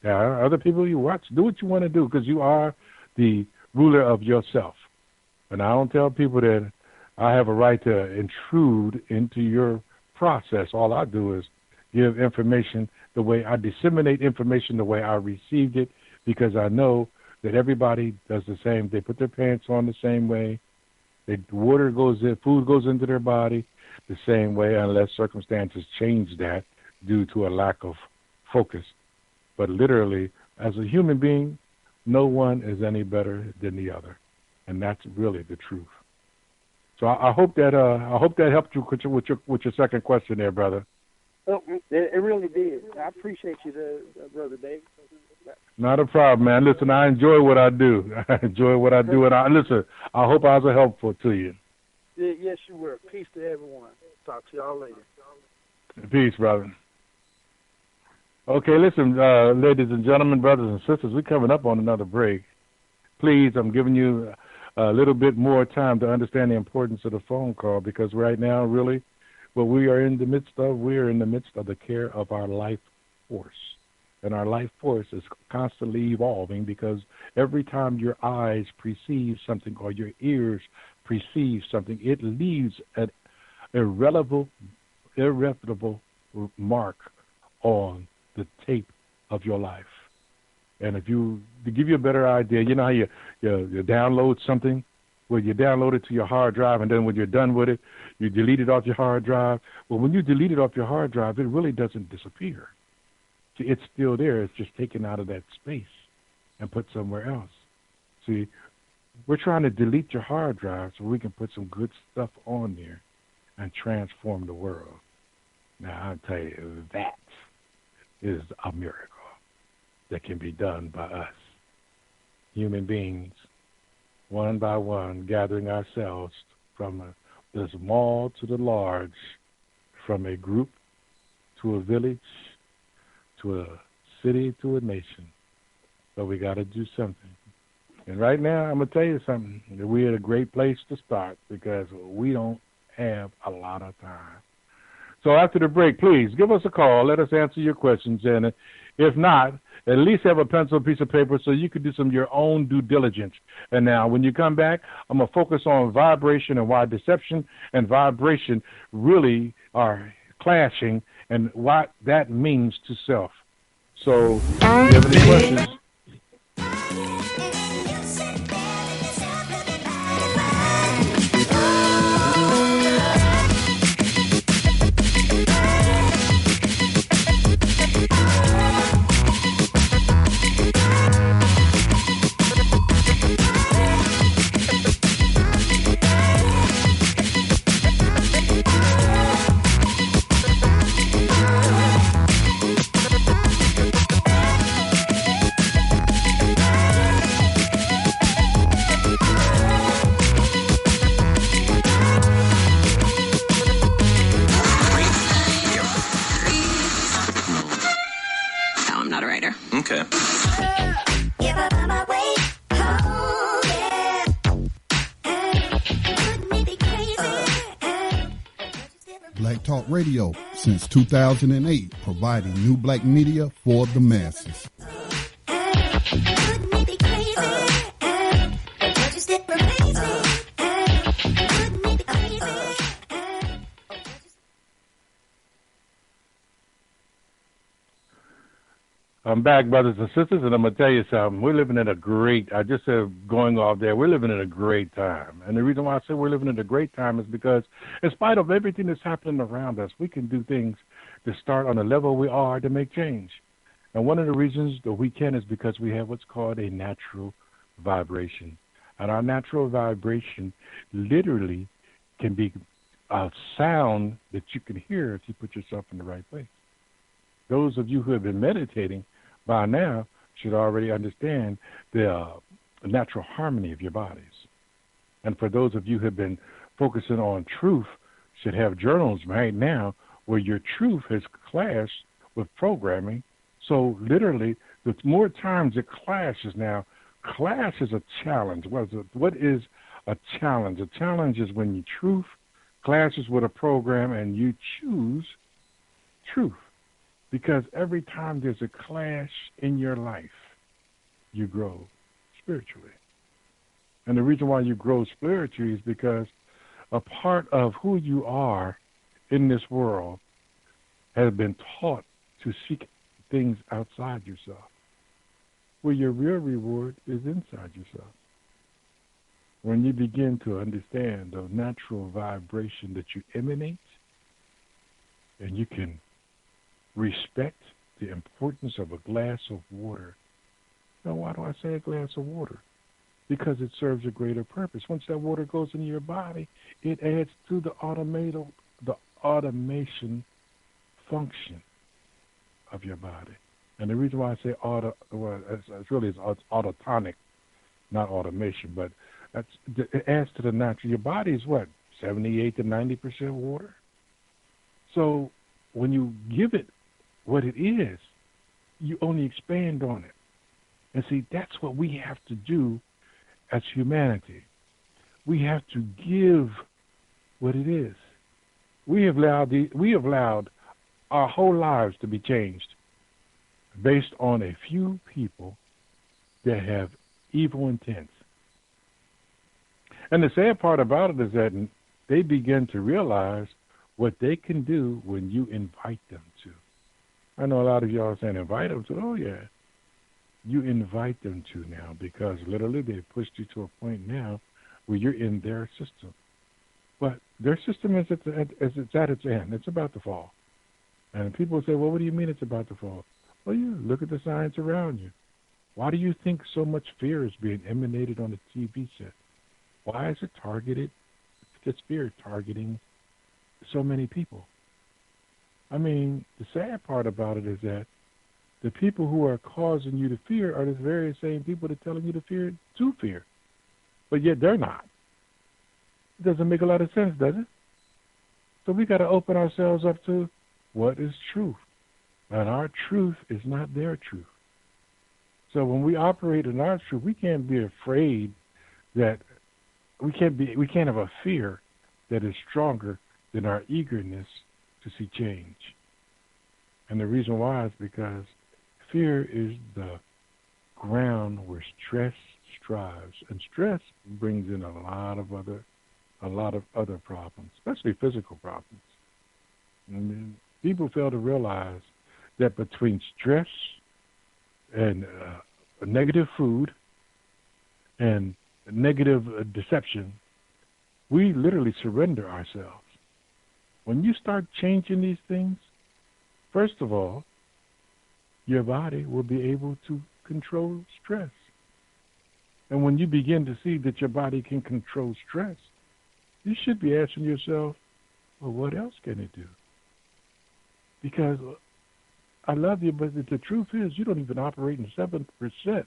H: Now, other people you watch, do what you want to do because you are the ruler of yourself. And I don't tell people that I have a right to intrude into your process. All I do is give information the way I disseminate information the way I received it, because I know that everybody does the same. They put their pants on the same way. Water goes in, food goes into their body the same way, unless circumstances change that due to a lack of focus. But literally, as a human being, no one is any better than the other, and that's really the truth. So I hope that helped you with your second question there, brother.
J: Oh, it really did. I appreciate you, Brother Dave.
H: Not a problem, man. Listen, I enjoy what I do. I enjoy what I do, and I hope I was helpful to you.
J: Yes, you were. Peace to everyone. Talk to y'all later.
H: Peace, brother. Okay, listen, ladies and gentlemen, brothers and sisters, we're coming up on another break. Please, I'm giving you a little bit more time to understand the importance of the phone call, because right now, really, what we are in the midst of the care of our life force. And our life force is constantly evolving, because every time your eyes perceive something or your ears perceive something, it leaves an irrevocable mark on the tape of your life. And to give you a better idea, you know how you download something, where you download it to your hard drive, and then when you're done with it, you delete it off your hard drive. Well, when you delete it off your hard drive, it really doesn't disappear. See, it's still there. It's just taken out of that space and put somewhere else. See, we're trying to delete your hard drive so we can put some good stuff on there and transform the world. Now, I'll tell you, that is a miracle that can be done by us, human beings, one by one, gathering ourselves from the small to the large, from a group to a village to a city to a nation. But we got to do something. And right now, I'm going to tell you something. We're at a great place to start, because we don't have a lot of time. So after the break, please give us a call. Let us answer your questions. And if not, at least have a pencil, a piece of paper, so you can do some of your own due diligence. And now, when you come back, I'm going to focus on vibration and why deception and vibration really are clashing and what that means to self. So, if you have any questions?
K: writer.
L: Okay.
A: Black Talk Radio since 2008, providing new black media for the masses.
H: I'm back, brothers and sisters, and I'm going to tell you something. We're living in a great, I just said going off there, we're living in a great time. And the reason why I say we're living in a great time is because in spite of everything that's happening around us, we can do things to start on the level we are to make change. And one of the reasons that we can is because we have what's called a natural vibration. And our natural vibration literally can be a sound that you can hear if you put yourself in the right place. Those of you who have been meditating by now should already understand the natural harmony of your bodies. And for those of you who have been focusing on truth, should have journals right now where your truth has clashed with programming. So literally, the more times it clashes now, clash is a challenge. What is a challenge? A challenge is when your truth clashes with a program and you choose truth. Because every time there's a clash in your life, you grow spiritually. And the reason why you grow spiritually is because a part of who you are in this world has been taught to seek things outside yourself, where your real reward is inside yourself. When you begin to understand the natural vibration that you emanate, and you can respect the importance of a glass of water. Now, why do I say a glass of water? Because it serves a greater purpose. Once that water goes into your body, it adds to the automation function of your body. And the reason why I say it's autotonic, not automation, but it adds to the natural. Your body is what, 78 to 90% water? So when you give it what it is, you only expand on it. And see, that's what we have to do as humanity. We have to give what it is. We have allowed our whole lives to be changed based on a few people that have evil intents. And the sad part about it is that they begin to realize what they can do when you invite them to. I know a lot of y'all are saying invite them to. Oh, yeah. You invite them to now because literally they've pushed you to a point now where you're in their system. But their system is at its end. It's about to fall. And people say, well, what do you mean it's about to fall? Well, you look at the science around you. Why do you think so much fear is being emanated on the TV set? Why is it targeted, this fear targeting so many people? I mean, the sad part about it is that the people who are causing you to fear are the very same people that are telling you to fear. But yet they're not. It doesn't make a lot of sense, does it? So we got to open ourselves up to what is truth. And our truth is not their truth. So when we operate in our truth, we can't be afraid that we can't have a fear that is stronger than our eagerness to see change. And the reason why is because fear is the ground where stress strives, and stress brings in a lot of other problems, especially physical problems. I mean, people fail to realize that between stress and negative food and negative deception, we literally surrender ourselves. When you start changing these things, first of all, your body will be able to control stress. And when you begin to see that your body can control stress, you should be asking yourself, well, what else can it do? Because I love you, but the truth is you don't even operate in 7%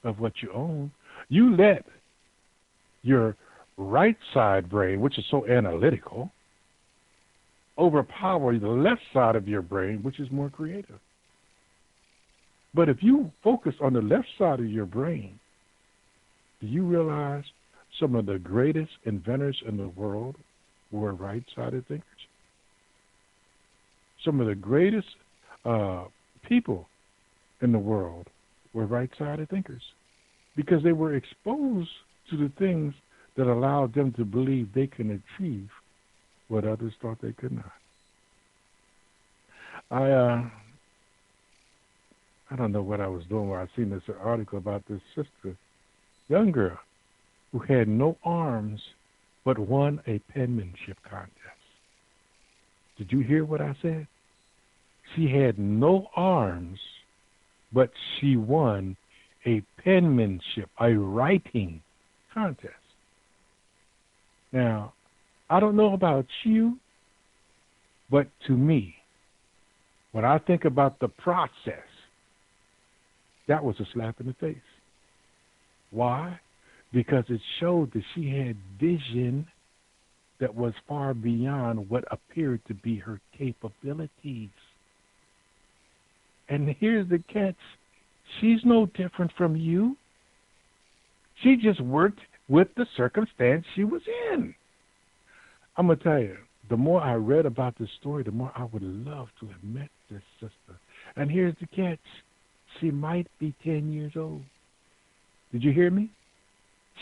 H: of what you own. You let your right side brain, which is so analytical, overpower the left side of your brain, which is more creative. But if you focus on the left side of your brain, do you realize some of the greatest inventors in the world were right-sided thinkers? Some of the greatest people in the world were right-sided thinkers because they were exposed to the things that allowed them to believe they can achieve what others thought they could not. I don't know what I was doing where I seen this article about this sister, young girl, who had no arms but won a penmanship contest. Did you hear what I said? She had no arms, but she won a penmanship, a writing contest. Now, I don't know about you, but to me, when I think about the process, that was a slap in the face. Why? Because it showed that she had vision that was far beyond what appeared to be her capabilities. And here's the catch. She's no different from you. She just worked with the circumstance she was in. I'm going to tell you, the more I read about this story, the more I would love to have met this sister. And here's the catch. She might be 10 years old. Did you hear me?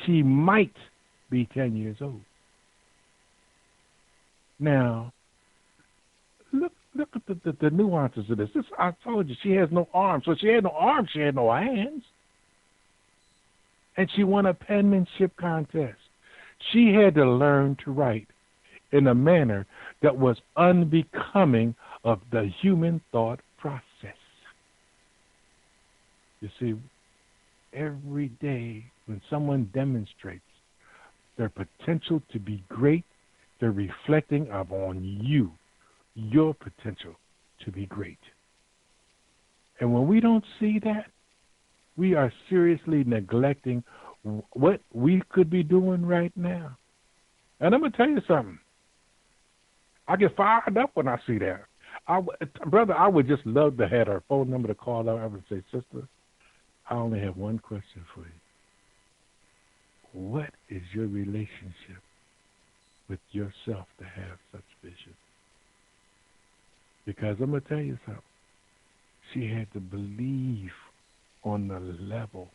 H: She might be 10 years old. Now, look at the nuances of this. I told you, she has no arms. So she had no arms, she had no hands. And she won a penmanship contest. She had to learn to write in a manner that was unbecoming of the human thought process. You see, every day when someone demonstrates their potential to be great, they're reflecting upon you, your potential to be great. And when we don't see that, we are seriously neglecting what we could be doing right now. And I'm going to tell you something. I get fired up when I see that. Brother, I would just love to have her phone number to call her and say, sister, I only have one question for you. What is your relationship with yourself to have such vision? Because I'm going to tell you something. She had to believe on the level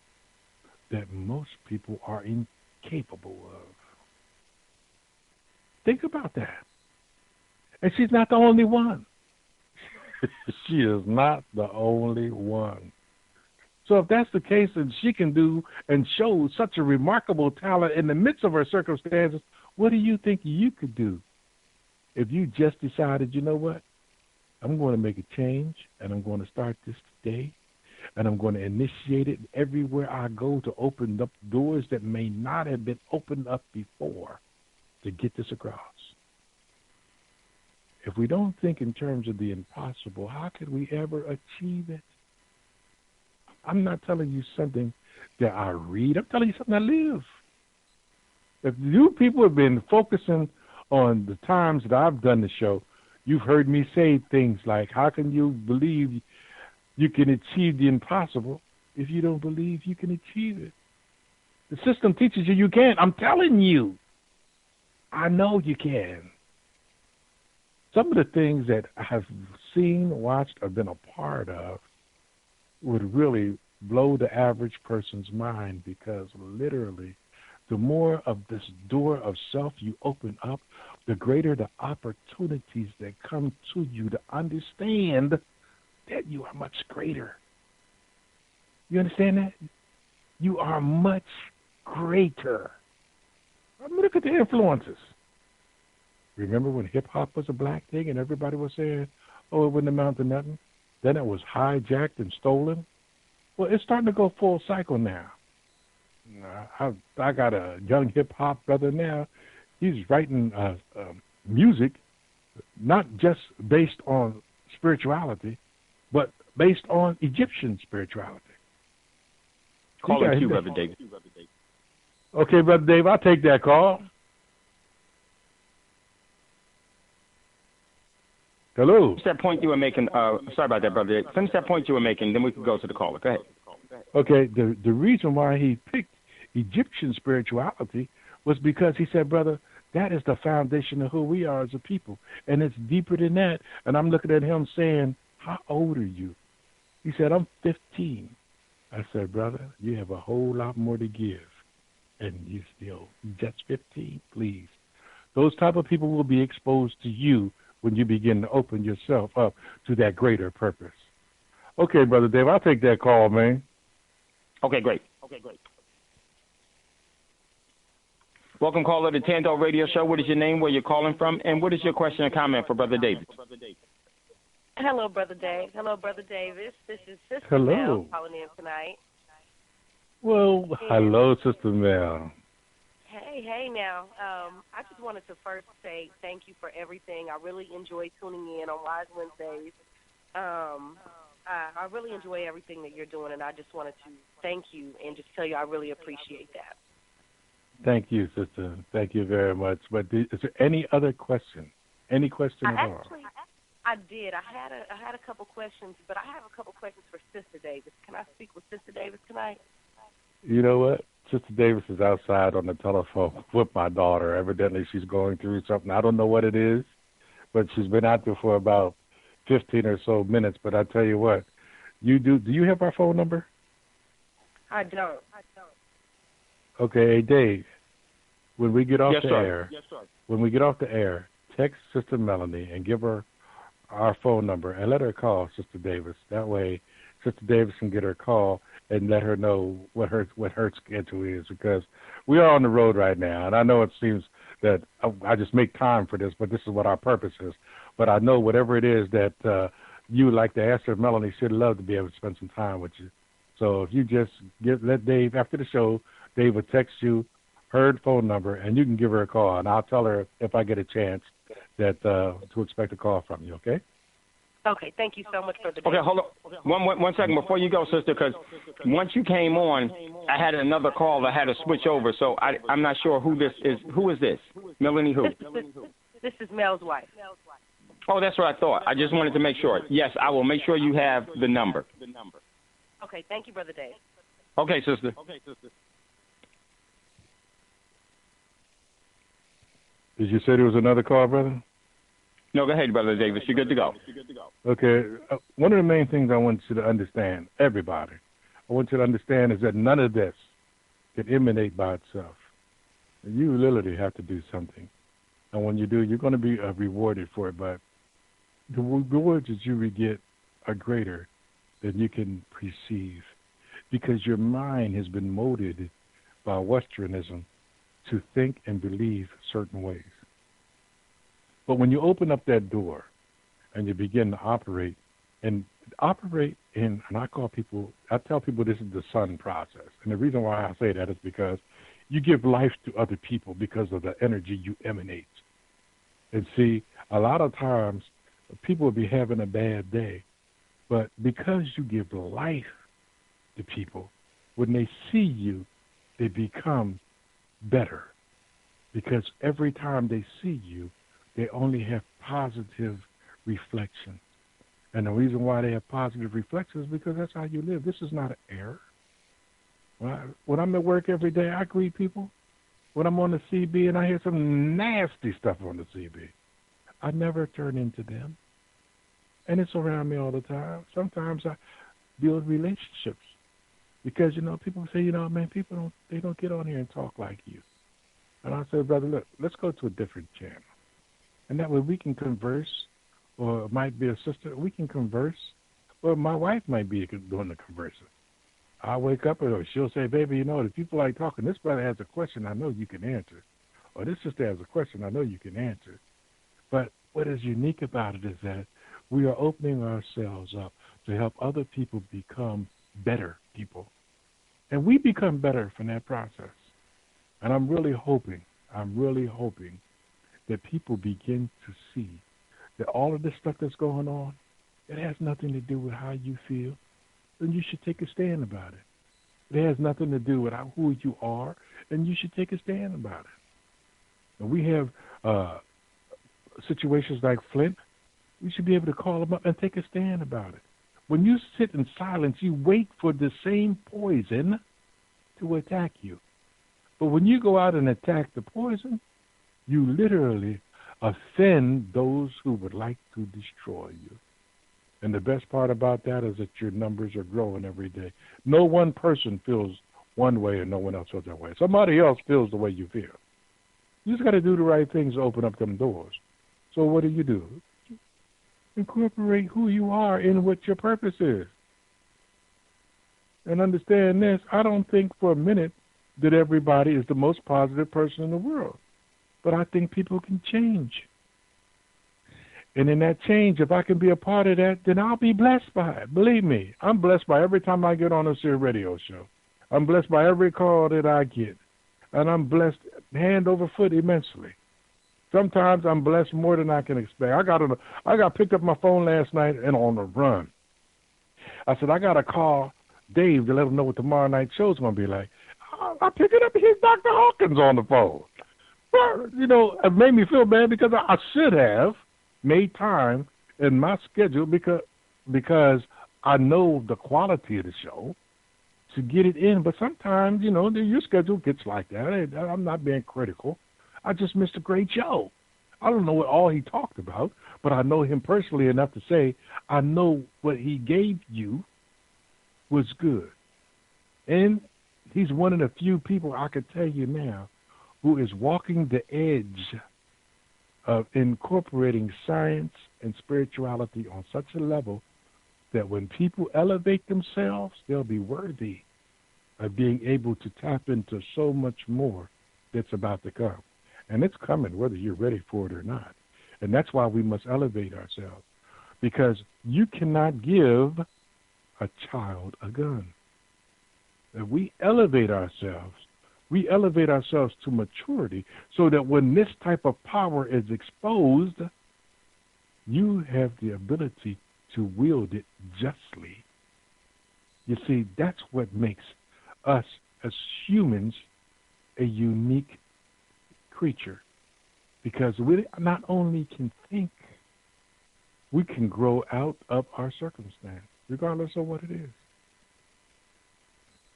H: that most people are incapable of. Think about that. And she's not the only one. She is not the only one. So if that's the case, and she can do and show such a remarkable talent in the midst of her circumstances, what do you think you could do if you just decided, you know what, I'm going to make a change, and I'm going to start this today, and I'm going to initiate it everywhere I go to open up doors that may not have been opened up before to get this across. If we don't think in terms of the impossible, how could we ever achieve it? I'm not telling you something that I read. I'm telling you something I live. If you people have been focusing on the times that I've done the show, you've heard me say things like, how can you believe you can achieve the impossible if you don't believe you can achieve it? The system teaches you you can't. I'm telling you. I know you can. Some of the things that I have seen, watched, or been a part of would really blow the average person's mind, because literally the more of this door of self you open up, the greater the opportunities that come to you to understand that you are much greater. You understand that? You are much greater. I mean, look at the influences. Remember when hip-hop was a black thing and everybody was saying, oh, it wouldn't amount to nothing? Then it was hijacked and stolen. Well, it's starting to go full cycle now. I got a young hip-hop brother now. He's writing music not just based on spirituality, but based on Egyptian spirituality.
D: Caller 2, Brother David.
H: Okay, Brother Dave, I'll take that call. Hello.
D: Finish that point you were making. Sorry about that, brother. Finish that point you were making, then we can go to the caller. Go ahead.
H: Okay, the reason why he picked Egyptian spirituality was because he said, brother, that is the foundation of who we are as a people. And it's deeper than that. And I'm looking at him saying, how old are you? He said, I'm 15. I said, brother, you have a whole lot more to give. And you still just 15, please. Those type of people will be exposed to you when you begin to open yourself up to that greater purpose. Okay, Brother Dave, I'll take that call, man.
D: Okay, great. Welcome, caller, to Thando Radio Show. What is your name, where you're calling from, and what is your question or comment for Brother David?
K: Hello, Brother Dave. Hello, Brother Davis. This is Sister
H: Hello.
K: Mel calling in tonight.
H: Well, hello, Sister Mel.
K: Hey now. I just wanted to first say thank you for everything. I really enjoy tuning in on Wise Wednesdays. I really enjoy everything that you're doing, and I just wanted to thank you and just tell you I really appreciate that.
H: Thank you, Sister. Thank you very much. But is there any other question? Any question at all?
K: Actually, I did. I had a couple questions, but I have a couple questions for Sister Davis. Can I speak with Sister Davis tonight?
H: You know what? Sister Davis is outside on the telephone with my daughter. Evidently, she's going through something. I don't know what it is, but she's been out there for about 15 or so minutes. But I tell you what, do you have our phone number?
K: I don't.
H: Okay, hey, Dave, when we get off the air,
D: Yes, sir.
H: when we get off the air, text Sister Melanie and give her our phone number and let her call Sister Davis. That way, Sister Davis can get her call and let her know what her schedule is, because we are on the road right now. And I know it seems that I just make time for this, but this is what our purpose is. But I know whatever it is that you would like to ask her, Melanie should love to be able to spend some time with you. So if you just let Dave, after the show, Dave will text you her phone number, and you can give her a call, and I'll tell her if I get a chance that to expect a call from you, okay?
K: Okay, thank you so much for the
D: Okay, hold on. One second before you go, sister, because once you came on, I had another call. I had to switch over, so I'm not sure who this is. Who is this? Melanie who?
K: This is Mel's wife.
D: Oh, that's what I thought. I just wanted to make sure. Yes, I will make sure you have the number.
K: Okay, thank you, Brother Dave.
D: Okay, sister.
H: Did you say there was another call, brother?
D: No, go ahead, Brother Davis. You're good to go.
H: Okay. One of the main things I want you to understand, everybody, I want you to understand is that none of this can emanate by itself. You literally have to do something. And when you do, you're going to be rewarded for it. But the rewards that you will get are greater than you can perceive, because your mind has been molded by Westernism to think and believe certain ways. But when you open up that door and you begin to operate in, and I tell people this is the sun process. And the reason why I say that is because you give life to other people because of the energy you emanate. And see, a lot of times people will be having a bad day, but because you give life to people, when they see you, they become better. Because every time they see you, they only have positive reflection. And the reason why they have positive reflection is because that's how you live. This is not an error. When I'm at work every day, I greet people. When I'm on the CB and I hear some nasty stuff on the CB, I never turn into them. And it's around me all the time. Sometimes I build relationships because, people say, man, people don't get on here and talk like you. And I say, brother, look, let's go to a different channel. And that way we can converse, or it might be a sister, we can converse, or my wife might be doing the conversing. I wake up and she'll say, baby, the people like talking. This brother has a question I know you can answer. Or this sister has a question I know you can answer. But what is unique about it is that we are opening ourselves up to help other people become better people. And we become better from that process. And I'm really hoping that people begin to see that all of this stuff that's going on, it has nothing to do with how you feel. Then you should take a stand about it. It has nothing to do with who you are, and you should take a stand about it. And we have situations like Flint. we should be able to call them up and take a stand about it. When you sit in silence, you wait for the same poison to attack you. But when you go out and attack the poison, you literally offend those who would like to destroy you. And the best part about that is that your numbers are growing every day. No one person feels one way and no one else feels that way. Somebody else feels the way you feel. You just got to do the right things to open up them doors. So what do? Incorporate who you are in what your purpose is. And understand this, I don't think for a minute that everybody is the most positive person in the world. But I think people can change. And in that change, if I can be a part of that, then I'll be blessed by it. Believe me, I'm blessed by every time I get on a radio show. I'm blessed by every call that I get. And I'm blessed hand over foot immensely. Sometimes I'm blessed more than I can expect. I got picked up my phone last night and on the run. I said, I got to call Dave to let him know what tomorrow night's show's going to be like. I picked it up and he's Dr. Hawkins on the phone. Well, it made me feel bad because I should have made time in my schedule because I know the quality of the show to get it in. But sometimes, your schedule gets like that. I'm not being critical. I just missed a great show. I don't know what all he talked about, but I know him personally enough to say I know what he gave you was good. And he's one of the few people I could tell you now who is walking the edge of incorporating science and spirituality on such a level that when people elevate themselves, they'll be worthy of being able to tap into so much more that's about to come. And it's coming whether you're ready for it or not. And that's why we must elevate ourselves, because you cannot give a child a gun. If we elevate ourselves to maturity so that when this type of power is exposed, you have the ability to wield it justly. You see, that's what makes us as humans a unique creature, because we not only can think, we can grow out of our circumstance, regardless of what it is.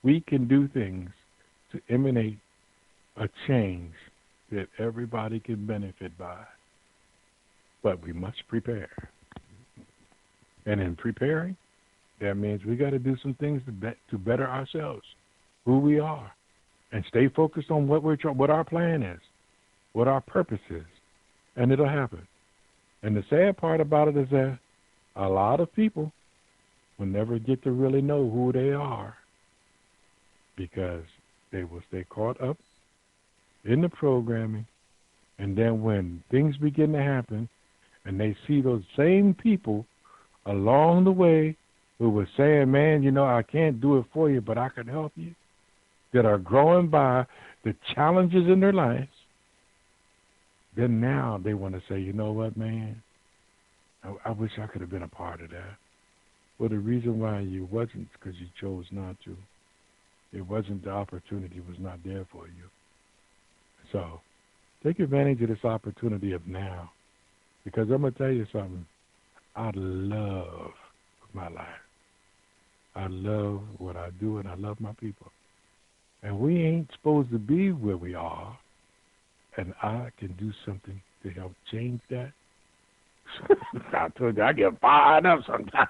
H: We can do things to emanate a change that everybody can benefit by. But we must prepare. And in preparing, that means we got to do some things to better ourselves, who we are, and stay focused on what our plan is, what our purpose is, and it'll happen. And the sad part about it is that a lot of people will never get to really know who they are, because they will stay caught up in the programming, and then when things begin to happen and they see those same people along the way who were saying, man, I can't do it for you, but I can help you, that are growing by the challenges in their lives, then now they want to say, you know what, man, I wish I could have been a part of that. Well, the reason why you wasn't because you chose not to. It wasn't, the opportunity was not there for you. So take advantage of this opportunity of now, because I'm going to tell you something. I love my life. I love what I do, and I love my people. And we ain't supposed to be where we are, and I can do something to help change that. I told you, I get fired up sometimes.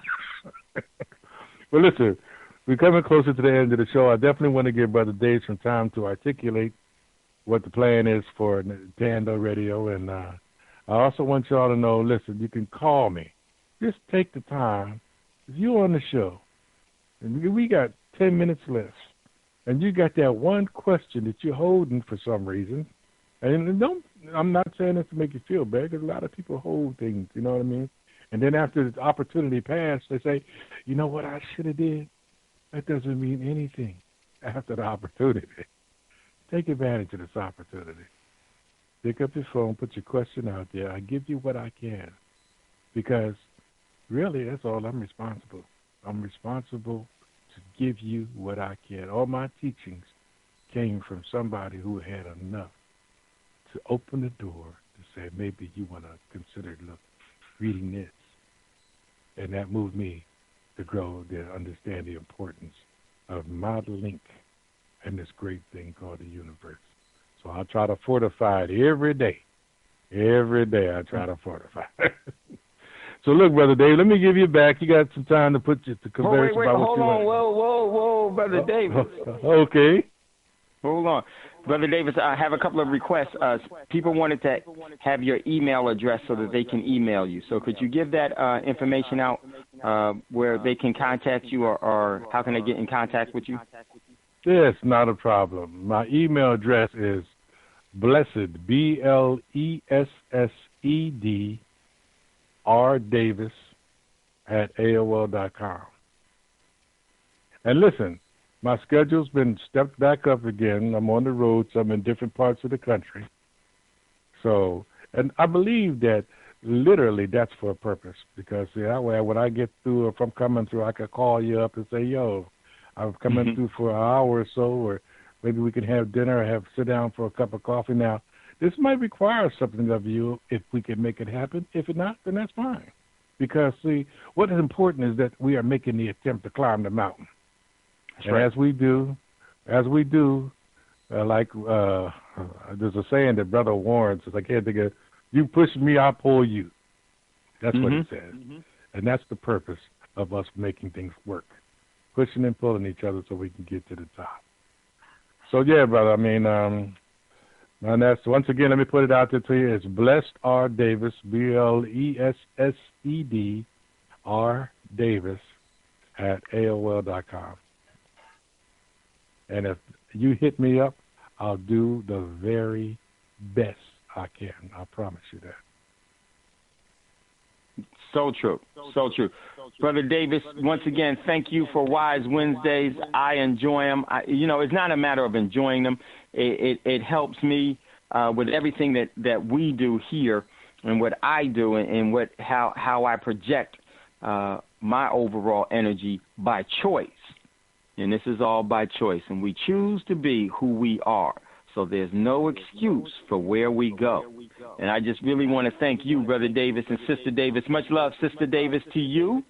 H: But listen, we're coming closer to the end of the show. I definitely want to give Brother Dave some time to articulate what the plan is for Thando Radio. And I also want y'all to know, listen, you can call me. Just take the time. If you're on the show, and we got 10 minutes left, and you got that one question that you're holding for some reason, and I'm not saying this to make you feel bad, because a lot of people hold things, you know what I mean? And then after the opportunity passed, they say, you know what I should have did? That doesn't mean anything after the opportunity. Take advantage of this opportunity. Pick up your phone, put your question out there. I give you what I can, because really that's all I'm responsible. I'm responsible to give you what I can. All my teachings came from somebody who had enough to open the door to say, maybe you want to consider reading this And that moved me to grow to understand the importance of my link in this great thing called the universe. So I try to fortify it every day. Every day I try to fortify it. So look, Brother Dave, let me give you back. You got some time to put you to converse about what you want.
D: Whoa, Brother Davis.
H: Okay.
D: Hold on. Brother Davis, I have a couple of requests. People wanted to have your email address so that they can email you. So could you give that information out where they can contact you or how can they get in contact with you?
H: Yes, not a problem. My email address is blessed, BLESSED, rdavis @AOL.com. And listen, my schedule's been stepped back up again. I'm on the road, so I'm in different parts of the country. So, and I believe that literally that's for a purpose, because that way when I get through, or if I'm coming through, I can call you up and say, yo, I'm coming through for an hour or so, or maybe we can have dinner or sit down for a cup of coffee. Now, this might require something of you if we can make it happen. If not, then that's fine. Because, see, what is important is that we are making the attempt to climb the mountain. That's and right. As we do, there's a saying that Brother Warren says, I can't think of, you push me, I pull you. That's what he says. And that's the purpose of us making things work, pushing and pulling each other so we can get to the top. So, yeah, brother, I mean, and that's, once again, let me put it out there to you. It's Blessed R. Davis, BLESSED R. Davis @AOL.com. And if you hit me up, I'll do the very best I can. I promise you that.
D: So true. So true. Brother Davis, once again, thank you for Wise Wednesdays. I enjoy them. It's not a matter of enjoying them. It helps me with everything that we do here and what I do and how I project my overall energy by choice. And this is all by choice. And we choose to be who we are. So there's no excuse for where we go. And I just really want to thank you, Brother Davis and Sister Davis. Much love, Sister Davis, to you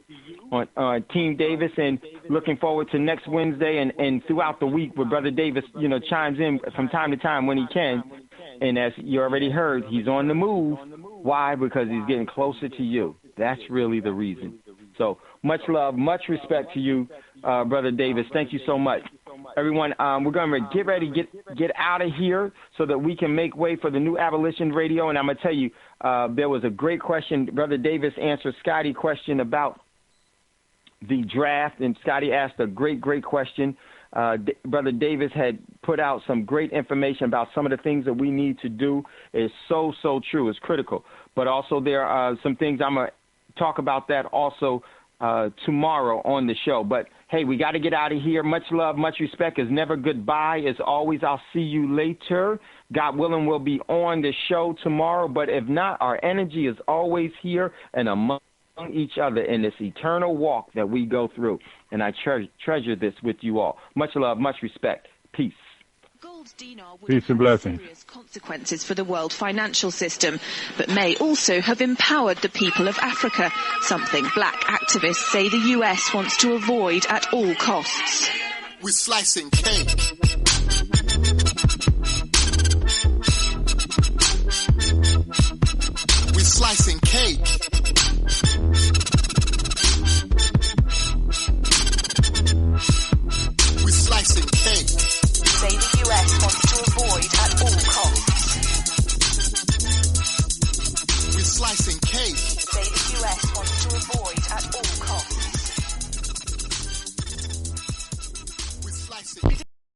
D: on Team Davis, and looking forward to next Wednesday and throughout the week where Brother Davis, chimes in from time to time when he can. And as you already heard, he's on the move. Why? Because he's getting closer to you. That's really the reason. So much love, much respect to you, Brother Davis. Thank you so much. Everyone, we're going to get ready to get out of here so that we can make way for the new Abolition Radio. And I'm going to tell you, there was a great question. Brother Davis answered Scotty's question about the draft, and Scotty asked a great question. Brother Davis had put out some great information about some of the things that we need to do. It's so true. It's critical. But also there are some things I'm going to talk about that also tomorrow on the show. But, hey, we got to get out of here. Much love, much respect. Is never goodbye. As always, I'll see you later. God willing, we'll be on the show tomorrow. But if not, our energy is always here and among each other in this eternal walk that we go through. And I treasure this with you all. Much love, much respect. Peace.
H: Peace and blessings.
B: Serious consequences for the world financial system, but may also have empowered the people of Africa, something black activists say the US wants to avoid at all costs.
C: We're slicing cake. We're slicing cake. We're slicing cake.
B: Say the US wants to avoid at all costs.
C: We're slicing cake.
B: Say the US wants to avoid at all costs.